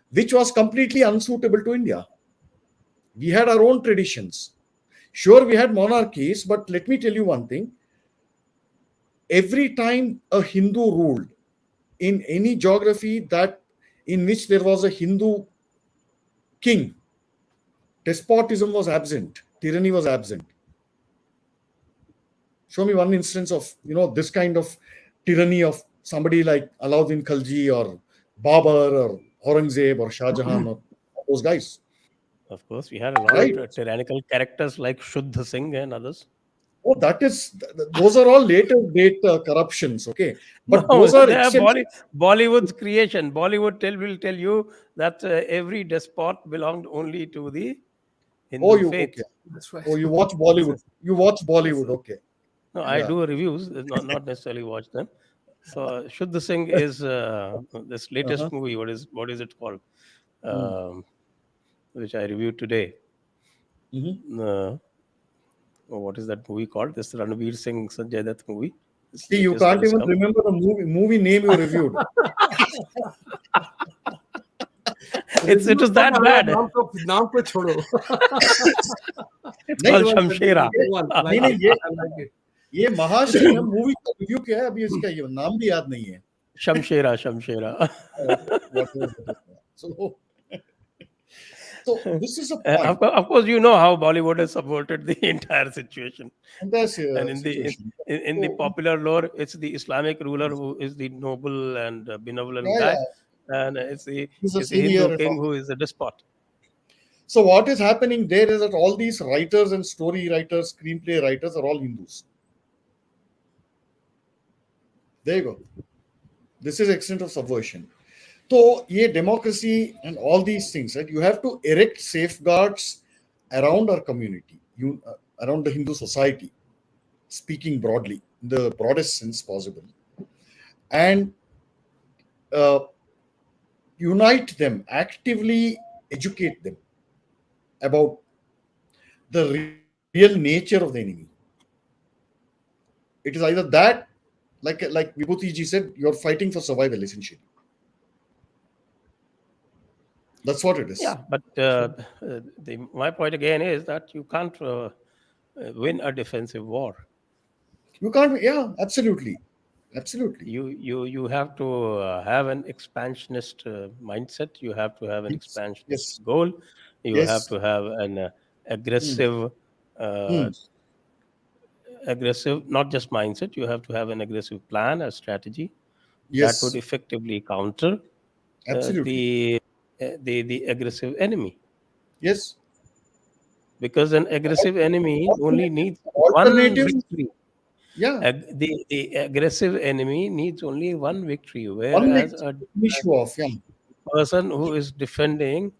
Speaker 2: which was completely unsuitable to India. We had our own traditions. Sure, we had monarchies, but let me tell you one thing. Every time a Hindu ruled in any geography in which there was a Hindu king, despotism was absent, tyranny was absent. Show me one instance of this kind of tyranny of somebody like Alauddin Khalji or Babur or Aurangzeb or Shah Jahan or those guys.
Speaker 1: Of course, we had a lot of tyrannical characters like Shuddha Singh and others.
Speaker 2: Oh, those are all later date corruptions, okay? But
Speaker 1: No,
Speaker 2: those are
Speaker 1: Bollywood's creation. Bollywood will tell you that every despot belonged only to the Hindu faith.
Speaker 2: Okay.
Speaker 3: That's right.
Speaker 2: Oh, you watch Bollywood. You watch Bollywood, okay.
Speaker 1: No, I do reviews, not necessarily watch them. So Shuddha Singh is this latest movie. What is it called? Which I reviewed today. What is that movie called? This Ranveer Singh Sanjay Dutt movie.
Speaker 2: See, you can't even remember the movie name you reviewed.
Speaker 1: It was that bad.
Speaker 3: Naam ko chodo.
Speaker 1: It's called Shamshera.
Speaker 2: ये महाश्रीम movie का review क्या है अभी इसका ये नाम भी याद नहीं है.
Speaker 1: Shamshera.
Speaker 2: So this is a point.
Speaker 1: Of course, you know how Bollywood has subverted the entire situation.
Speaker 2: And
Speaker 1: in the popular lore, it's the Islamic ruler who is the noble and benevolent guy, and it's the Hindu king who is the despot.
Speaker 2: So what is happening there is that all these writers and story writers, screenplay writers are all Hindus. There you go. This is extent of subversion. So, democracy and all these things, right? You have to erect safeguards around our community, around the Hindu society, speaking broadly, in the broadest sense possible. And uh, unite them, actively educate them about the real nature of the enemy. It is either that, like Vibhuti ji said, you're fighting for survival essentially. That's what it is.
Speaker 1: Yeah, but my point again is that you can't win a defensive war.
Speaker 2: You can't. Yeah, absolutely, absolutely.
Speaker 1: You have to have an expansionist mindset. You have to have an
Speaker 2: Yes,
Speaker 1: expansionist
Speaker 2: yes,
Speaker 1: goal. You have
Speaker 2: yes.
Speaker 1: to have an
Speaker 2: Hmm.
Speaker 1: uh,
Speaker 2: Hmm.
Speaker 1: aggressive, not just mindset. You have to have an aggressive plan, a strategy that would
Speaker 2: Yes,
Speaker 1: effectively counter uh,
Speaker 2: absolutely.
Speaker 1: the the aggressive enemy.
Speaker 2: Yes.
Speaker 1: Because an aggressive enemy only needs one
Speaker 2: Alternative.
Speaker 1: victory.
Speaker 2: Yeah,
Speaker 1: The aggressive enemy needs only one victory,
Speaker 2: one
Speaker 1: whereas
Speaker 2: victory
Speaker 1: a
Speaker 2: finish you off. Yeah.
Speaker 1: person who is defending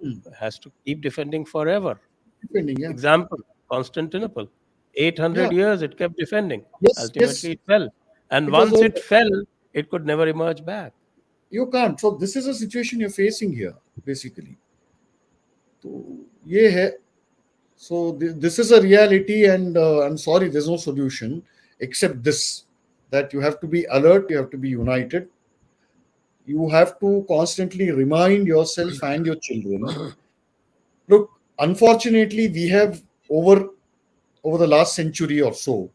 Speaker 2: Hmm.
Speaker 1: has to keep defending forever.
Speaker 2: Depending. Yeah.
Speaker 1: Example, Constantinople.
Speaker 2: Yeah.
Speaker 1: 800 years it kept defending.
Speaker 2: Yes.
Speaker 1: Ultimately
Speaker 2: Yes.
Speaker 1: it fell. And
Speaker 2: It was
Speaker 1: once
Speaker 2: over.
Speaker 1: it fell, it could never emerge back.
Speaker 2: You can't. So this is a situation you're facing here, basically. तो ये है. So this is a reality, and I'm sorry, there's no solution except this: that you have to be alert, you have to be united, you have to constantly remind yourself and your children. Look, unfortunately, we have over the last century or so,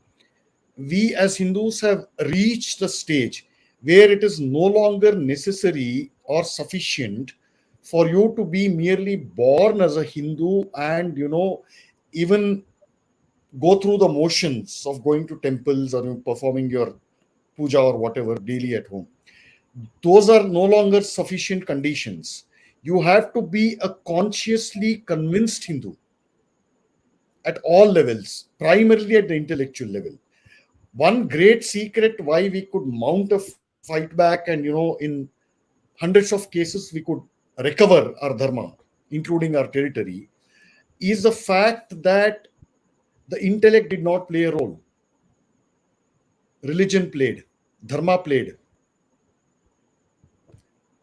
Speaker 2: we as Hindus have reached a stage where it is no longer necessary or sufficient for you to be merely born as a Hindu and even go through the motions of going to temples or performing your puja or whatever daily at home. Those are no longer sufficient conditions. You have to be a consciously convinced Hindu at all levels, primarily at the intellectual level. One great secret why we could mount a fight back, and in hundreds of cases we could recover our dharma, including our territory, is the fact that the intellect did not play a role. Religion played, dharma played.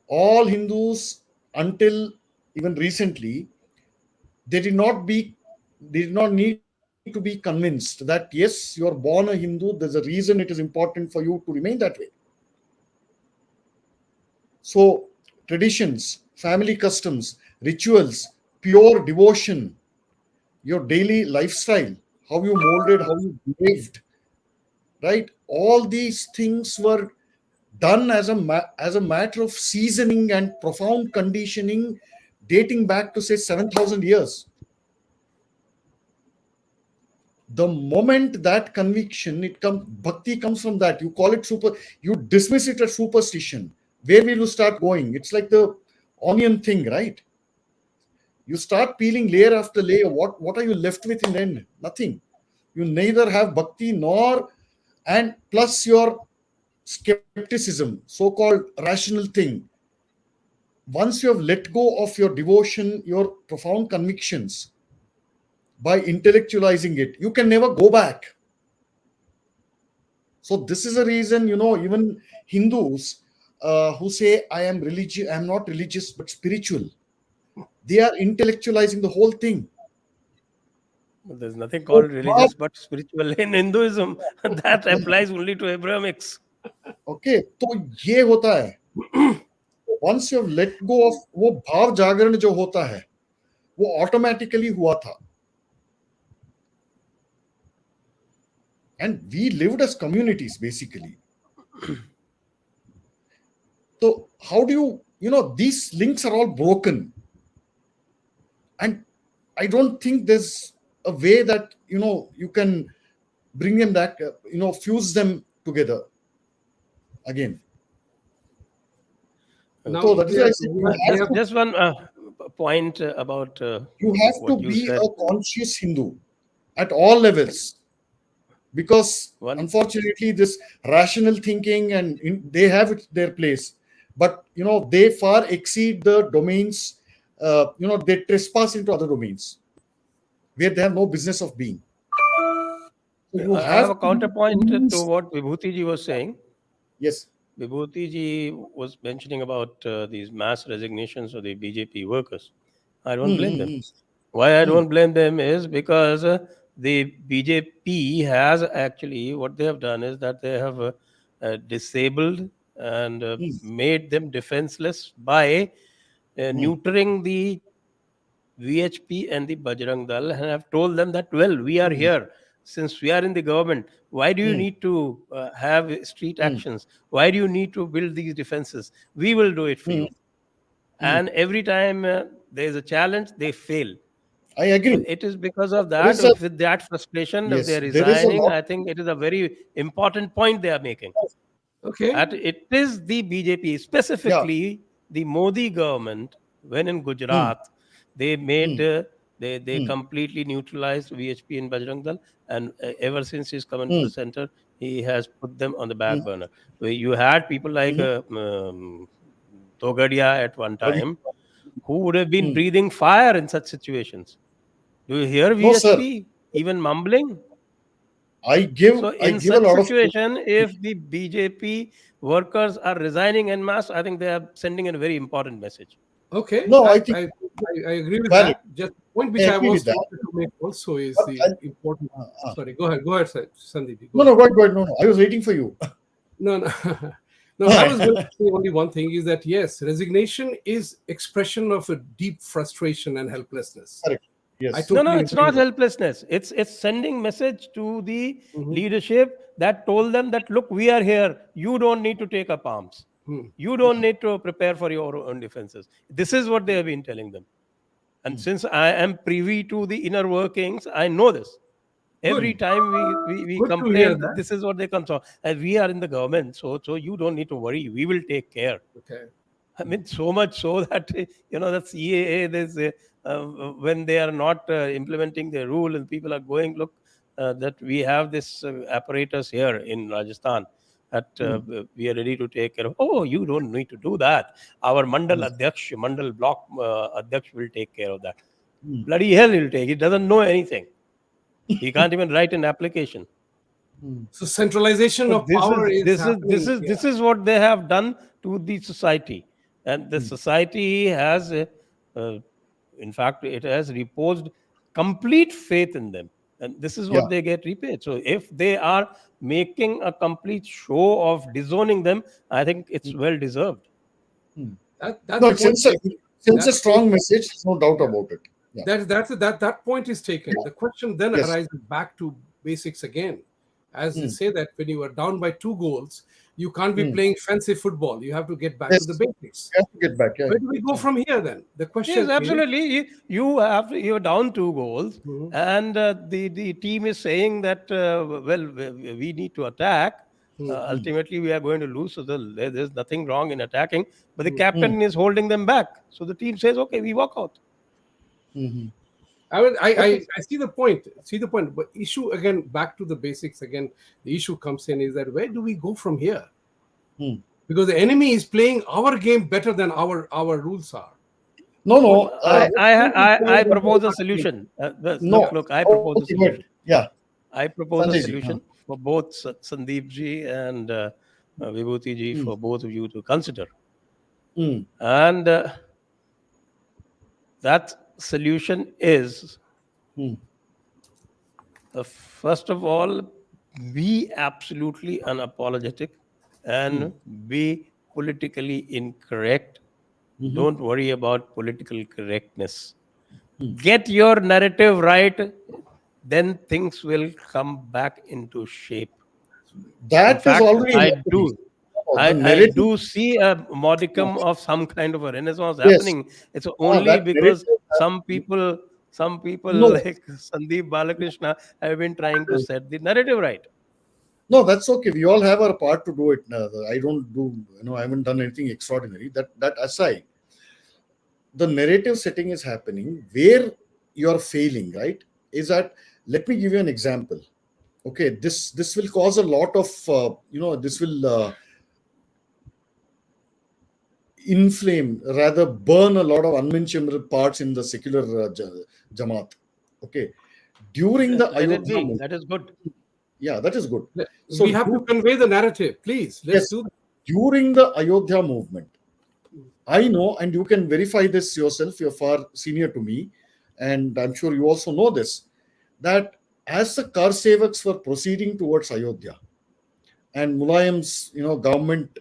Speaker 2: All Hindus, until even recently, they did not be they did not need to be convinced that yes, you are born a Hindu, there's a reason it is important for you to remain that way. So traditions, family customs, rituals, pure devotion, your daily lifestyle, how you molded, how you behaved, right? All these things were done as a matter of seasoning and profound conditioning, dating back to say 7,000 years. The moment that conviction, it comes, bhakti comes from that. You call it super, you dismiss it as superstition. Where will you start going? It's like the onion thing, right? You start peeling layer after layer. What are you left with in the end? Nothing. You neither have bhakti nor, and plus your skepticism, so-called rational thing. Once you have let go of your devotion, your profound convictions, by intellectualizing it, you can never go back. So this is a reason, even Hindus who say I am religious, I am not religious but spiritual, they are intellectualizing the whole thing.
Speaker 1: There's nothing
Speaker 2: So,
Speaker 1: called religious but spiritual in Hinduism. That applies only to Abrahamics.
Speaker 2: okay, तो ये होता है. Once you have let go of वो भाव जागरण जो होता है, वो ऑटोमेटिकली हुआ था. And we lived as communities basically. So how do these links are all broken, and I don't think there's a way that you can bring them back, fuse them together again.
Speaker 3: Now
Speaker 2: So that is
Speaker 3: we
Speaker 2: why I
Speaker 3: are,
Speaker 2: said
Speaker 3: we, we have
Speaker 1: Just one point about
Speaker 2: you have to
Speaker 1: what you
Speaker 2: be
Speaker 1: said.
Speaker 2: a conscious Hindu at all levels, because
Speaker 1: One,
Speaker 2: unfortunately this rational thinking and they have their place, but they far exceed the domains. They trespass into other domains where they have no business of being. So you
Speaker 1: I have a
Speaker 2: have to be
Speaker 1: counterpoint to
Speaker 2: convinced.
Speaker 1: what Vibhuti ji was saying.
Speaker 2: Yes.
Speaker 1: Vibhuti Ji was mentioning about these mass resignations of the BJP workers. I don't blame them.
Speaker 2: Hmm.
Speaker 1: Why I
Speaker 2: Hmm.
Speaker 1: don't blame them is because the BJP has actually, what they have done is that they have disabled and
Speaker 2: Hmm.
Speaker 1: made them defenseless by
Speaker 2: Hmm.
Speaker 1: neutering the VHP and the Bajrang Dal, and have told them that, well, we are
Speaker 2: Hmm.
Speaker 1: here. Since we are in the government, why do you
Speaker 2: Hmm.
Speaker 1: need to have street
Speaker 2: Hmm.
Speaker 1: actions? Why do you need to build these defenses? We will do it for
Speaker 2: Hmm.
Speaker 1: you.
Speaker 2: Hmm.
Speaker 1: And every time there is a challenge, they fail.
Speaker 2: I
Speaker 1: So
Speaker 2: agree.
Speaker 1: it is because of
Speaker 2: There
Speaker 1: that,
Speaker 2: is a
Speaker 1: with that frustration, if
Speaker 2: yes.
Speaker 1: they're
Speaker 2: There is a
Speaker 1: resigning,
Speaker 2: lot.
Speaker 1: I think it is a very important point they are making.
Speaker 3: Okay.
Speaker 1: That it is the BJP,
Speaker 2: Yeah.
Speaker 1: specifically the Modi government, when in
Speaker 2: Hmm.
Speaker 1: Gujarat, they made
Speaker 2: Hmm.
Speaker 1: they
Speaker 2: Hmm.
Speaker 1: completely neutralized VHP and Bajrang Dal, and ever since he's come into
Speaker 2: Hmm.
Speaker 1: the center, he has put them on the back
Speaker 2: Hmm.
Speaker 1: burner. Where you had people like
Speaker 2: Hmm.
Speaker 1: Togadia at one
Speaker 2: Ravi.
Speaker 1: time, who would have been
Speaker 2: Hmm.
Speaker 1: breathing fire in such situations. Do you hear
Speaker 2: No, sir.
Speaker 1: VHP even mumbling? So
Speaker 2: I
Speaker 1: in
Speaker 2: give a
Speaker 1: such
Speaker 2: lot of.
Speaker 1: situation, if the BJP workers are resigning en masse, I think they are sending a very important message.
Speaker 3: Okay.
Speaker 2: No, I
Speaker 3: I,
Speaker 2: think
Speaker 3: I, I agree with
Speaker 2: valid.
Speaker 3: that. Just the point
Speaker 2: I
Speaker 3: which I
Speaker 2: agree with
Speaker 3: was
Speaker 2: that.
Speaker 3: wanted to make also is
Speaker 2: But
Speaker 3: the important.
Speaker 2: uh,
Speaker 3: Sorry, go ahead. Go ahead, Sandeep. Go
Speaker 2: no, no,
Speaker 3: ahead.
Speaker 2: go ahead, go ahead. No, no. I was waiting for you.
Speaker 3: No, no. No, I was going to say only one thing is that yes, resignation is expression of a deep frustration and helplessness.
Speaker 2: Correct.
Speaker 3: I
Speaker 2: Yes.
Speaker 1: No, no,
Speaker 3: totally
Speaker 1: it's
Speaker 3: agree
Speaker 1: not
Speaker 3: with
Speaker 1: helplessness. It's sending message to the
Speaker 3: that. Mhm.
Speaker 1: leadership that told them that, look, we are here. You don't need to take up arms.
Speaker 3: Hmm.
Speaker 1: You don't need to prepare for your own defenses. This is what they have been telling them. And
Speaker 2: Hmm.
Speaker 1: since I am privy to the inner workings, I know this. Every
Speaker 3: Good.
Speaker 1: time we
Speaker 3: Good to hear
Speaker 1: complain,
Speaker 3: that.
Speaker 1: this is what they come to. And we are in the government, so you don't need to worry. We will take care.
Speaker 3: Okay.
Speaker 1: I mean, so much so that that CAA, there's when they are not implementing the rule and people are going, look, that we have this apparatus here in Rajasthan that
Speaker 2: Hmm.
Speaker 1: we are ready to take care of. Oh, you don't need to do that. Our Mandal
Speaker 2: Yes.
Speaker 1: Adhyaksh, Mandal Block Adhyaksh will take care of that.
Speaker 2: Hmm.
Speaker 1: Bloody hell, he'll take. He doesn't know anything. He can't even write an application.
Speaker 2: Hmm.
Speaker 3: So centralization
Speaker 1: So
Speaker 3: of power is happening.
Speaker 1: this
Speaker 3: Yeah.
Speaker 1: is what they have done to the society, and the
Speaker 2: Hmm.
Speaker 1: society has, uh, in fact, it has reposed complete faith in them, and this is
Speaker 2: Yeah.
Speaker 1: what they get repaid. So if they are making a complete show of disowning them, I think it's
Speaker 2: Hmm.
Speaker 1: well deserved.
Speaker 2: Hmm.
Speaker 3: That's
Speaker 2: No,
Speaker 3: a point taken.
Speaker 2: it's a
Speaker 3: That's a point.
Speaker 2: strong message. There's no doubt
Speaker 3: Yeah.
Speaker 2: about it. Yeah.
Speaker 3: That point is taken. The question then
Speaker 2: Yes.
Speaker 3: arises back to basics again, as they
Speaker 2: Hmm.
Speaker 3: say that when you are down by 2 goals, you can't be
Speaker 2: Hmm.
Speaker 3: playing fancy football. You have to get back to the
Speaker 2: Yes.
Speaker 3: basics.
Speaker 2: You have to get back. Yeah.
Speaker 3: Where do we go
Speaker 2: Yeah.
Speaker 3: from here then? The
Speaker 1: Yes,
Speaker 3: question is.
Speaker 1: absolutely. You're down 2 goals,
Speaker 3: Mhm.
Speaker 1: and the team is saying that well, we need to attack.
Speaker 3: Hmm.
Speaker 2: Hmm.
Speaker 1: Ultimately, we are going to lose. So there's nothing wrong in attacking, but the
Speaker 3: Hmm.
Speaker 2: Hmm.
Speaker 1: captain is holding them back. So the team says, okay, we walk out.
Speaker 2: Hmm.
Speaker 3: I
Speaker 2: Okay.
Speaker 3: see the point. See the point. But issue again, back to the basics again. The issue comes in is that where do we go from here?
Speaker 2: Hmm.
Speaker 3: Because the enemy is playing our game better than our rules are.
Speaker 2: No,
Speaker 3: What
Speaker 2: no.
Speaker 3: what game is
Speaker 1: I
Speaker 3: playing that we
Speaker 1: propose a
Speaker 3: are playing?
Speaker 1: solution.
Speaker 2: No.
Speaker 1: Look, I
Speaker 2: Oh,
Speaker 1: propose a
Speaker 2: okay, go ahead.
Speaker 1: solution.
Speaker 2: Yeah.
Speaker 1: I propose a
Speaker 2: Sanjay ji.
Speaker 1: solution for both Sandeep ji and Vibhuti ji,
Speaker 2: Hmm.
Speaker 1: for both of you to consider.
Speaker 2: Hmm.
Speaker 1: And that solution is,
Speaker 2: Hmm.
Speaker 1: first of all, be absolutely unapologetic
Speaker 2: Hmm.
Speaker 1: and be politically incorrect.
Speaker 2: Mhm.
Speaker 1: Don't worry about political correctness.
Speaker 2: Hmm.
Speaker 1: Get your narrative right, then things will come back into shape. In
Speaker 2: That is
Speaker 1: fact,
Speaker 2: already happening. Oh, the
Speaker 1: I
Speaker 2: narrative.
Speaker 1: do see a
Speaker 2: No.
Speaker 1: modicum of some kind of a renaissance
Speaker 2: Yes.
Speaker 1: happening. It's only
Speaker 2: That
Speaker 1: because
Speaker 2: narrative.
Speaker 1: some people
Speaker 2: No.
Speaker 1: like Sandeep Balakrishna have been trying to set the narrative right.
Speaker 2: No, that's okay. We all have our part to do it. I don't do. I haven't done anything extraordinary. That aside, the narrative setting is happening where you're failing. Right? Is that? Let me give you an example. Okay, this will cause a lot of. This will inflame, rather burn a lot of unmentionable parts in the secular Jamaat. Okay, during
Speaker 1: Yes,
Speaker 2: the
Speaker 1: let it
Speaker 2: Ayodhya
Speaker 1: be.
Speaker 2: movement.
Speaker 1: That is good.
Speaker 2: Yeah, that is good.
Speaker 3: We
Speaker 2: So
Speaker 3: have to convey the narrative, please. Let's
Speaker 2: yes,
Speaker 3: do that.
Speaker 2: during the Ayodhya movement. I know, and you can verify this yourself, you're far senior to me, and I'm sure you also know this, that as the Kar Sevaks were proceeding towards Ayodhya, and Mulayam's, government,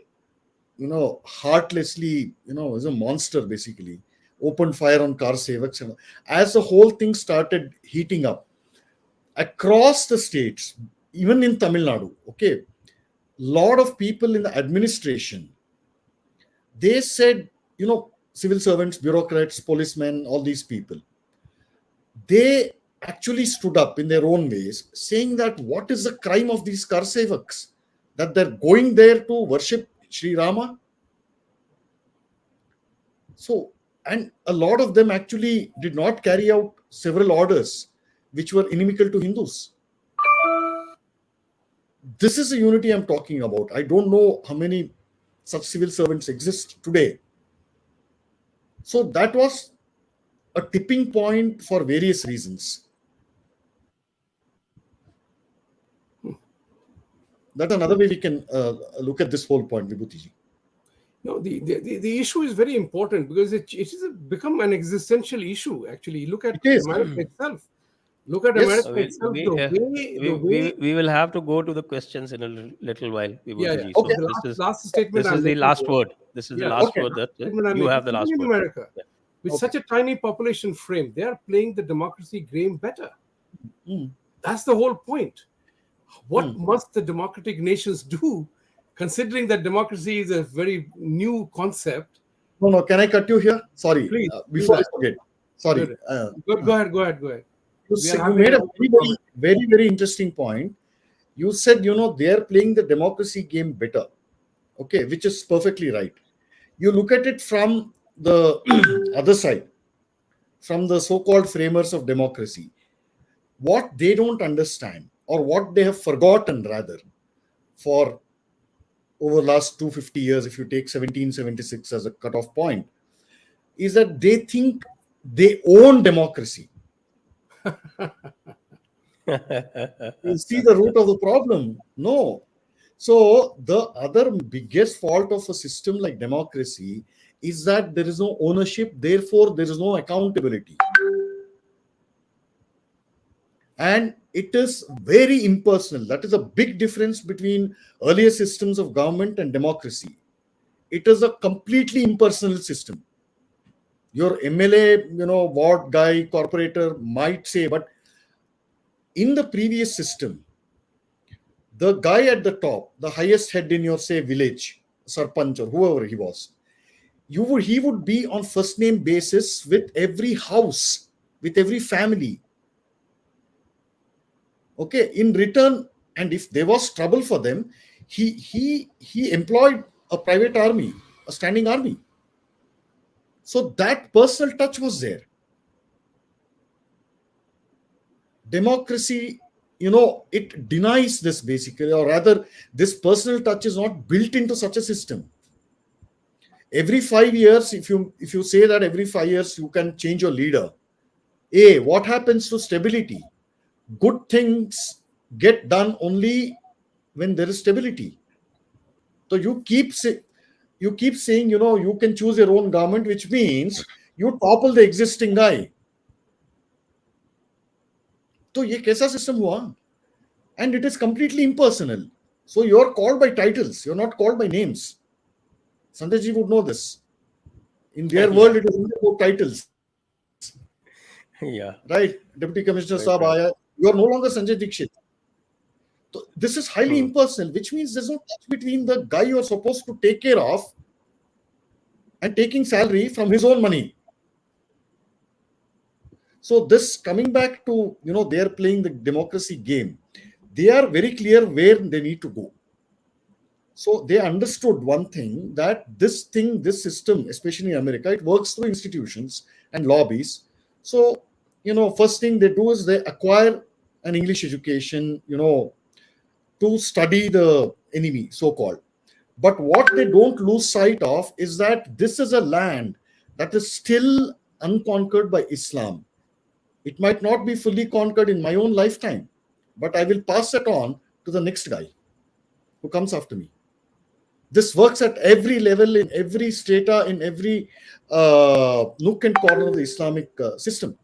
Speaker 2: heartlessly, is a monster basically, opened fire on Kar Sevaks. And as the whole thing started heating up across the states, even in Tamil Nadu, okay, lot of people in the administration, they said, civil servants, bureaucrats, policemen, all these people, they actually stood up in their own ways, saying that what is the crime of these Kar Sevaks? That they're going there to worship Sri Rama? So, and a lot of them actually did not carry out several orders which were inimical to Hindus. This is the unity I'm talking about. I don't know how many such civil servants exist today. So that was a tipping point for various reasons. That's another way we can look at this whole point, Vibhuti Ji.
Speaker 3: No, the issue is very important because it has become an existential issue. Actually, look at America itself. Look at America itself.
Speaker 1: We will have to go to the questions in a little while.
Speaker 3: Okay.
Speaker 1: So
Speaker 3: last statement.
Speaker 1: This is the last word. This is the last word that you have the last
Speaker 3: in
Speaker 1: word.
Speaker 3: America, with such a tiny population frame, they are playing the democracy game better. That's the whole point. What must the democratic nations do, considering that democracy is a very new concept?
Speaker 2: No, can I cut you here? Sorry,
Speaker 3: please.
Speaker 2: Before I forget. Sorry.
Speaker 3: Go ahead.
Speaker 2: You made a very, very interesting point. You said, they are playing the democracy game better. Okay, which is perfectly right. You look at it from the other side, from the so-called framers of democracy. What they don't understand, or what they have forgotten rather, for over the last 250 years, if you take 1776 as a cutoff point, is that they think they own democracy. You see the root of the problem? No. So the other biggest fault of a system like democracy is that there is no ownership, therefore there is no accountability. And it is very impersonal. That is a big difference between earlier systems of government and democracy. It is a completely impersonal system. Your MLA, ward guy, corporator might say, but in the previous system, the guy at the top, the highest head in your, say, village, sarpanch or whoever he was, he would be on first name basis with every house, with every family. Okay, in return, and if there was trouble for them, he employed a private army, a standing army. So that personal touch was there. Democracy, it denies this basically, or rather, this personal touch is not built into such a system. Every 5 years, if you say that every 5 years you can change your leader, what happens to stability? Good things get done only when there is stability. So you keep saying, you can choose your own government, which means you topple the existing guy. So ye kaisa system hua? And it is completely impersonal. So you're called by titles, you're not called by names. Sanjay ji would know this. In their world, it is only about titles.
Speaker 1: Yeah.
Speaker 2: Right? Deputy Commissioner Saab aaya. You are no longer Sanjay Dixit. So this is highly impersonal, which means there's no touch between the guy you're supposed to take care of and taking salary from his own money. So this, coming back to, they are playing the democracy game. They are very clear where they need to go. So they understood one thing, that this system, especially in America, it works through institutions and lobbies. So, first thing they do is they acquire an English education, to study the enemy, so-called. But what they don't lose sight of is that this is a land that is still unconquered by Islam. It might not be fully conquered in my own lifetime, but I will pass it on to the next guy who comes after me. This works at every level, in every strata, in every nook and corner of the Islamic system.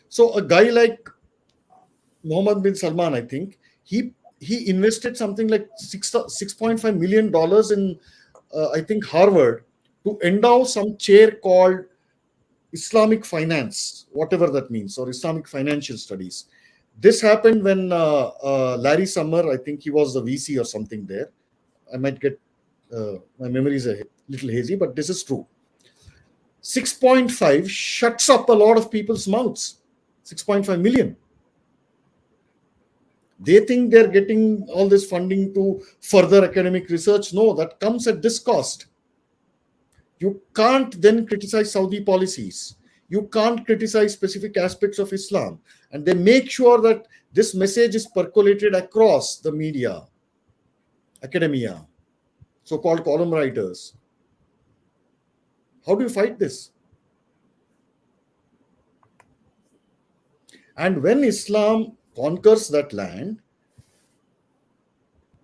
Speaker 2: So a guy like Mohammed bin Salman, I think, he invested something like $6.5 million in, I think, Harvard, to endow some chair called Islamic finance, whatever that means, or Islamic financial studies. This happened when Larry Summer, I think he was the VC or something there. I might get, my memory is a little hazy, but this is true. 6.5 shuts up a lot of people's mouths. 6.5 million. They think they're getting all this funding to further academic research. No, that comes at this cost. You can't then criticize Saudi policies. You can't criticize specific aspects of Islam. And they make sure that this message is percolated across the media, academia, so-called column writers. How do you fight this? And when Islam conquers that land,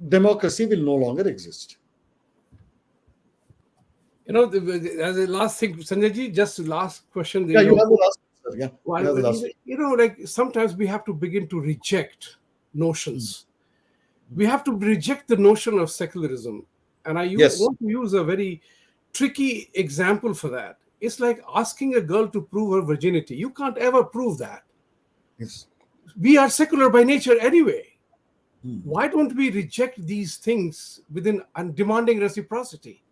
Speaker 2: democracy will no longer exist.
Speaker 3: You know, as a last thing, Sanjay, just last question.
Speaker 2: Yeah, you have the last answer. Yeah,
Speaker 3: well,
Speaker 2: you have the last one.
Speaker 3: you know, like sometimes we have to begin to reject notions. We have to reject the notion of secularism. And I
Speaker 2: Yes.
Speaker 3: want to use a very tricky example for that. It's like asking a girl to prove her virginity. You can't ever prove that.
Speaker 2: Yes.
Speaker 3: We are secular by nature anyway. Why don't we reject these things within and demanding reciprocity?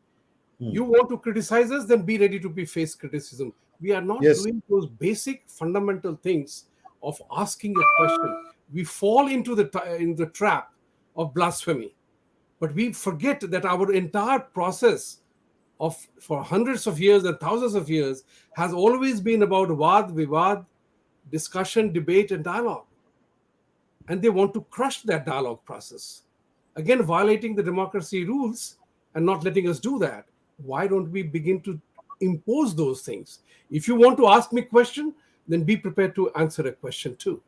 Speaker 3: You want to criticize us, then be ready to be face criticism. We are not
Speaker 2: Yes.
Speaker 3: doing those basic fundamental things of asking a question. We fall into the trap of blasphemy, but we forget that our entire process for hundreds of years and thousands of years has always been about vad, vivad, discussion, debate, and dialogue. And they want to crush that dialogue process. Again, violating the democracy rules and not letting us do that. Why don't we begin to impose those things? If you want to ask me a question, then be prepared to answer a question too.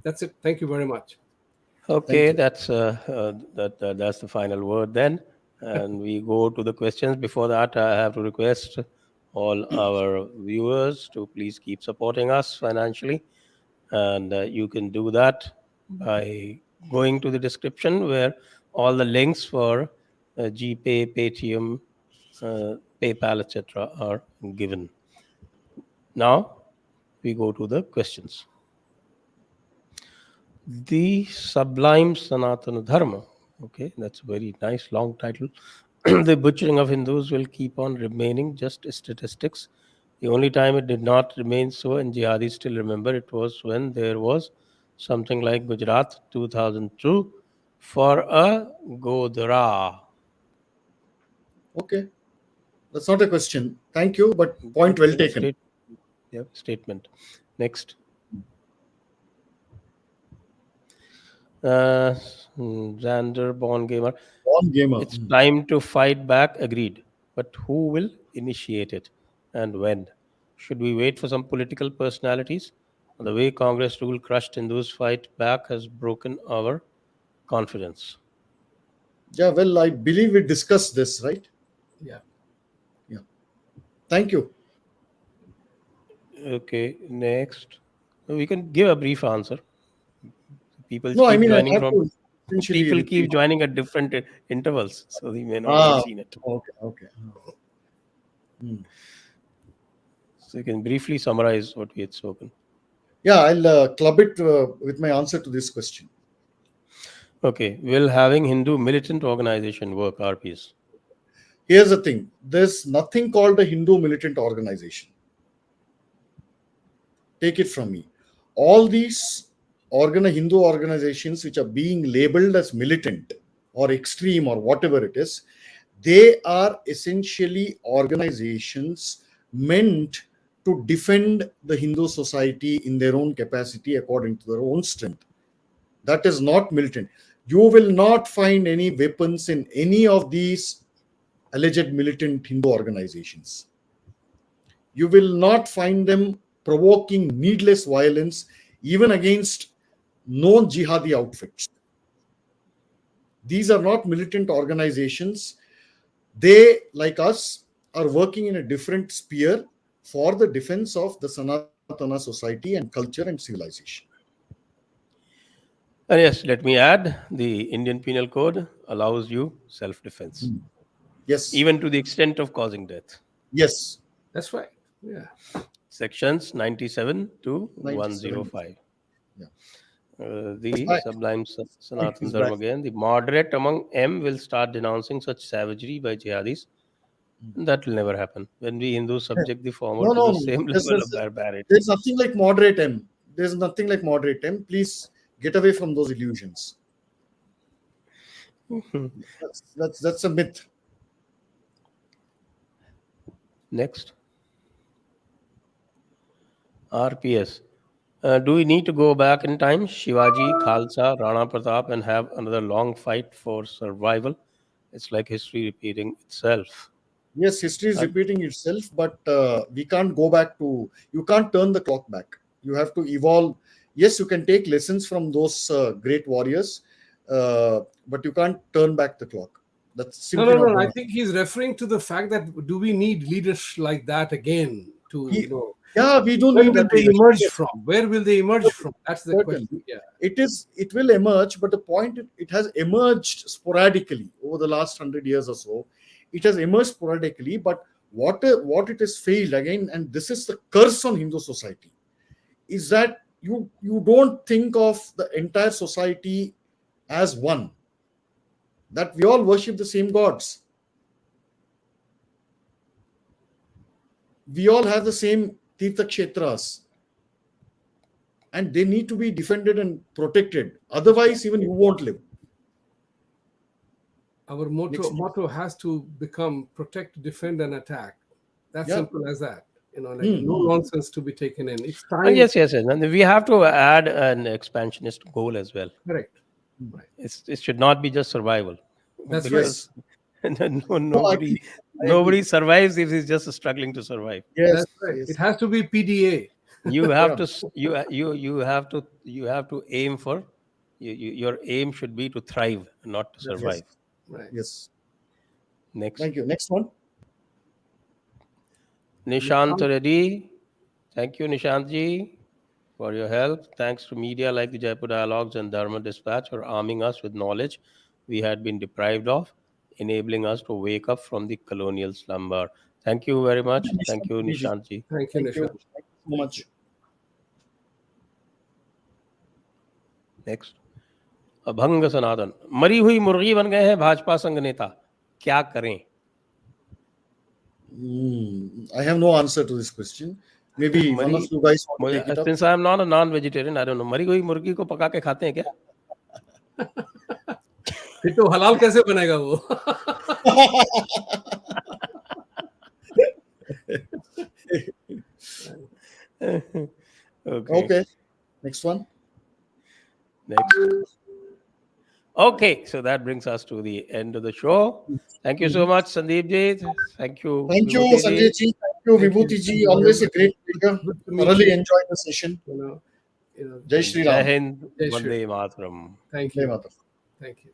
Speaker 3: That's it. Thank you very much.
Speaker 1: Okay, that's that's the final word then, and we go to the questions. Before that, I have to request all our viewers to please keep supporting us financially, and you can do that by going to the description where all the links for GPay, PayTM, PayPal, etc. are given. Now we go to the questions. The Sublime Sanatana Dharma. Okay, that's a very nice long title. The butchering of Hindus will keep on remaining just statistics. The only time it did not remain so, and jihadis still remember, it was when there was something like Gujarat 2002 for a Godra.
Speaker 2: Okay. That's not a question. Thank you, but point well taken.
Speaker 1: Statement. Next. Xander Born Gamer.
Speaker 2: Born gamer.
Speaker 1: It's time to fight back, agreed. But who will initiate it and when? Should we wait for some political personalities? The way Congress rule crushed Hindus fight back has broken our confidence.
Speaker 2: Yeah, well, I believe we discussed this, right?
Speaker 3: Yeah.
Speaker 2: Yeah. Thank you.
Speaker 1: Okay, next. We can give a brief answer. People
Speaker 2: No, I
Speaker 1: keep
Speaker 2: mean, I
Speaker 1: joining
Speaker 2: have
Speaker 1: from
Speaker 2: to essentially
Speaker 1: people keep
Speaker 2: repeat.
Speaker 1: joining at different intervals, so they may not have seen it.
Speaker 2: Okay.
Speaker 1: So you can briefly summarize what we had spoken.
Speaker 2: Yeah, I'll club it with my answer to this question.
Speaker 1: Okay, will having Hindu militant organization work, RPs?
Speaker 2: Here's the thing. There's nothing called a Hindu militant organization. Take it from me. All these Hindu organizations which are being labeled as militant or extreme or whatever it is, they are essentially organizations meant to defend the Hindu society in their own capacity according to their own strength. That is not militant. You will not find any weapons in any of these alleged militant Hindu organizations. You will not find them provoking needless violence even against known jihadi outfits. These are not militant organizations. They, like us, are working in a different sphere for the defense of the Sanatana society and culture and civilization.
Speaker 1: And yes, let me add, the Indian Penal Code allows you self-defense,
Speaker 2: Yes.
Speaker 1: even to the extent of causing death.
Speaker 2: Yes.
Speaker 3: That's right. Yeah.
Speaker 1: Sections 97 to
Speaker 2: 97.
Speaker 1: 105.
Speaker 2: Yeah.
Speaker 1: The
Speaker 2: Right.
Speaker 1: sublime Sanatan
Speaker 2: He's
Speaker 1: Dharma
Speaker 2: back.
Speaker 1: again. The moderate among M will start denouncing such savagery by jihadis. That will never happen. When we Hindus subject the former
Speaker 2: No,
Speaker 1: to
Speaker 2: no,
Speaker 1: the
Speaker 2: no.
Speaker 1: same level of barbarity.
Speaker 2: There's nothing like moderate M. There's nothing like moderate M. Please get away from those illusions. That's a myth.
Speaker 1: Next. RPS. Do we need to go back in time? Shivaji, Khalsa, Rana Pratap, and have another long fight for survival? It's like history repeating itself.
Speaker 2: Yes, history is
Speaker 1: Uh,
Speaker 2: repeating itself, but we can't go back to. You can't turn the clock back. You have to evolve. Yes, you can take lessons from those great warriors, but you can't turn back the clock. That's
Speaker 3: No,
Speaker 2: simply
Speaker 3: no,
Speaker 2: not
Speaker 3: no.
Speaker 2: going
Speaker 3: I
Speaker 2: to
Speaker 3: think he's referring to the fact that do we need leaders like that again to,
Speaker 2: happen. Yeah, we do
Speaker 3: where
Speaker 2: need
Speaker 3: will
Speaker 2: that
Speaker 3: they
Speaker 2: leadership.
Speaker 3: emerge
Speaker 2: Yes,
Speaker 3: from? Where will they emerge from? That's the question.
Speaker 2: certainly.
Speaker 3: Yeah.
Speaker 2: It will emerge, but the point, it has emerged sporadically over the last 100 years or so. It has emerged sporadically, but what it has failed again, and this is the curse on Hindu society, is that you don't think of the entire society as one. That we all worship the same gods. We all have the same Tirtha Kshetras, and they need to be defended and protected. Otherwise, even you won't live.
Speaker 3: Our
Speaker 2: Next.
Speaker 3: motto has to become protect, defend, and attack. That's
Speaker 2: Yeah.
Speaker 3: simple as that. No nonsense to be taken in. It's time.
Speaker 1: And yes. And we have to add an expansionist goal as well.
Speaker 3: Correct. Right.
Speaker 1: It should not be just survival.
Speaker 3: That's
Speaker 1: Because
Speaker 2: I
Speaker 1: nobody
Speaker 2: agree.
Speaker 1: survives if he's just struggling to survive.
Speaker 2: Yes,
Speaker 3: That's right.
Speaker 2: yes.
Speaker 3: It has to be PDA.
Speaker 1: You have
Speaker 2: Yeah.
Speaker 1: to you have to aim for your aim should be to thrive, not to
Speaker 3: That's
Speaker 1: survive.
Speaker 3: Right.
Speaker 2: Yes.
Speaker 1: Next,
Speaker 2: Thank you. Next one.
Speaker 1: Nishant Reddy. Thank you, Nishant ji, for your help. Thanks to media like the Jaipur Dialogues and Dharma Dispatch for arming us with knowledge we had been deprived of, enabling us to wake up from the colonial slumber. Thank you very much. Thank you, Nishant ji.
Speaker 3: Thank you,
Speaker 2: Thank you.
Speaker 3: Nishant.
Speaker 2: Thank you so much.
Speaker 1: Next अभंग सनातन मरी हुई मुर्गी बन गए हैं भाजपा संघ नेता क्या करें
Speaker 2: I have no answer to this question. Maybe one of you guys want to take it up.
Speaker 1: since I am not a non-vegetarian, I don't know. मरी हुई मुर्गी को पका के खाते हैं क्या?
Speaker 3: फिर तो हलाल कैसे बनेगा वो?
Speaker 2: Okay. Next one.
Speaker 1: Next. Okay, so that brings us to the end of the show. Thank you so much, Sandeep ji. Thank you.
Speaker 2: Thank you,
Speaker 1: Vibhuti ji.
Speaker 2: Sanjay ji. Thank you, Vibhuti ji. Always a great pleasure.
Speaker 3: Good to meet
Speaker 2: Thoroughly
Speaker 3: you.
Speaker 2: enjoyed the session.
Speaker 3: You know,
Speaker 2: Jai Shri
Speaker 1: Jai
Speaker 2: Ram.
Speaker 1: Hind,
Speaker 3: Jai Shri
Speaker 1: Vande Mataram.
Speaker 3: Thank
Speaker 2: Jai
Speaker 3: you.
Speaker 2: Mata.
Speaker 3: Thank you.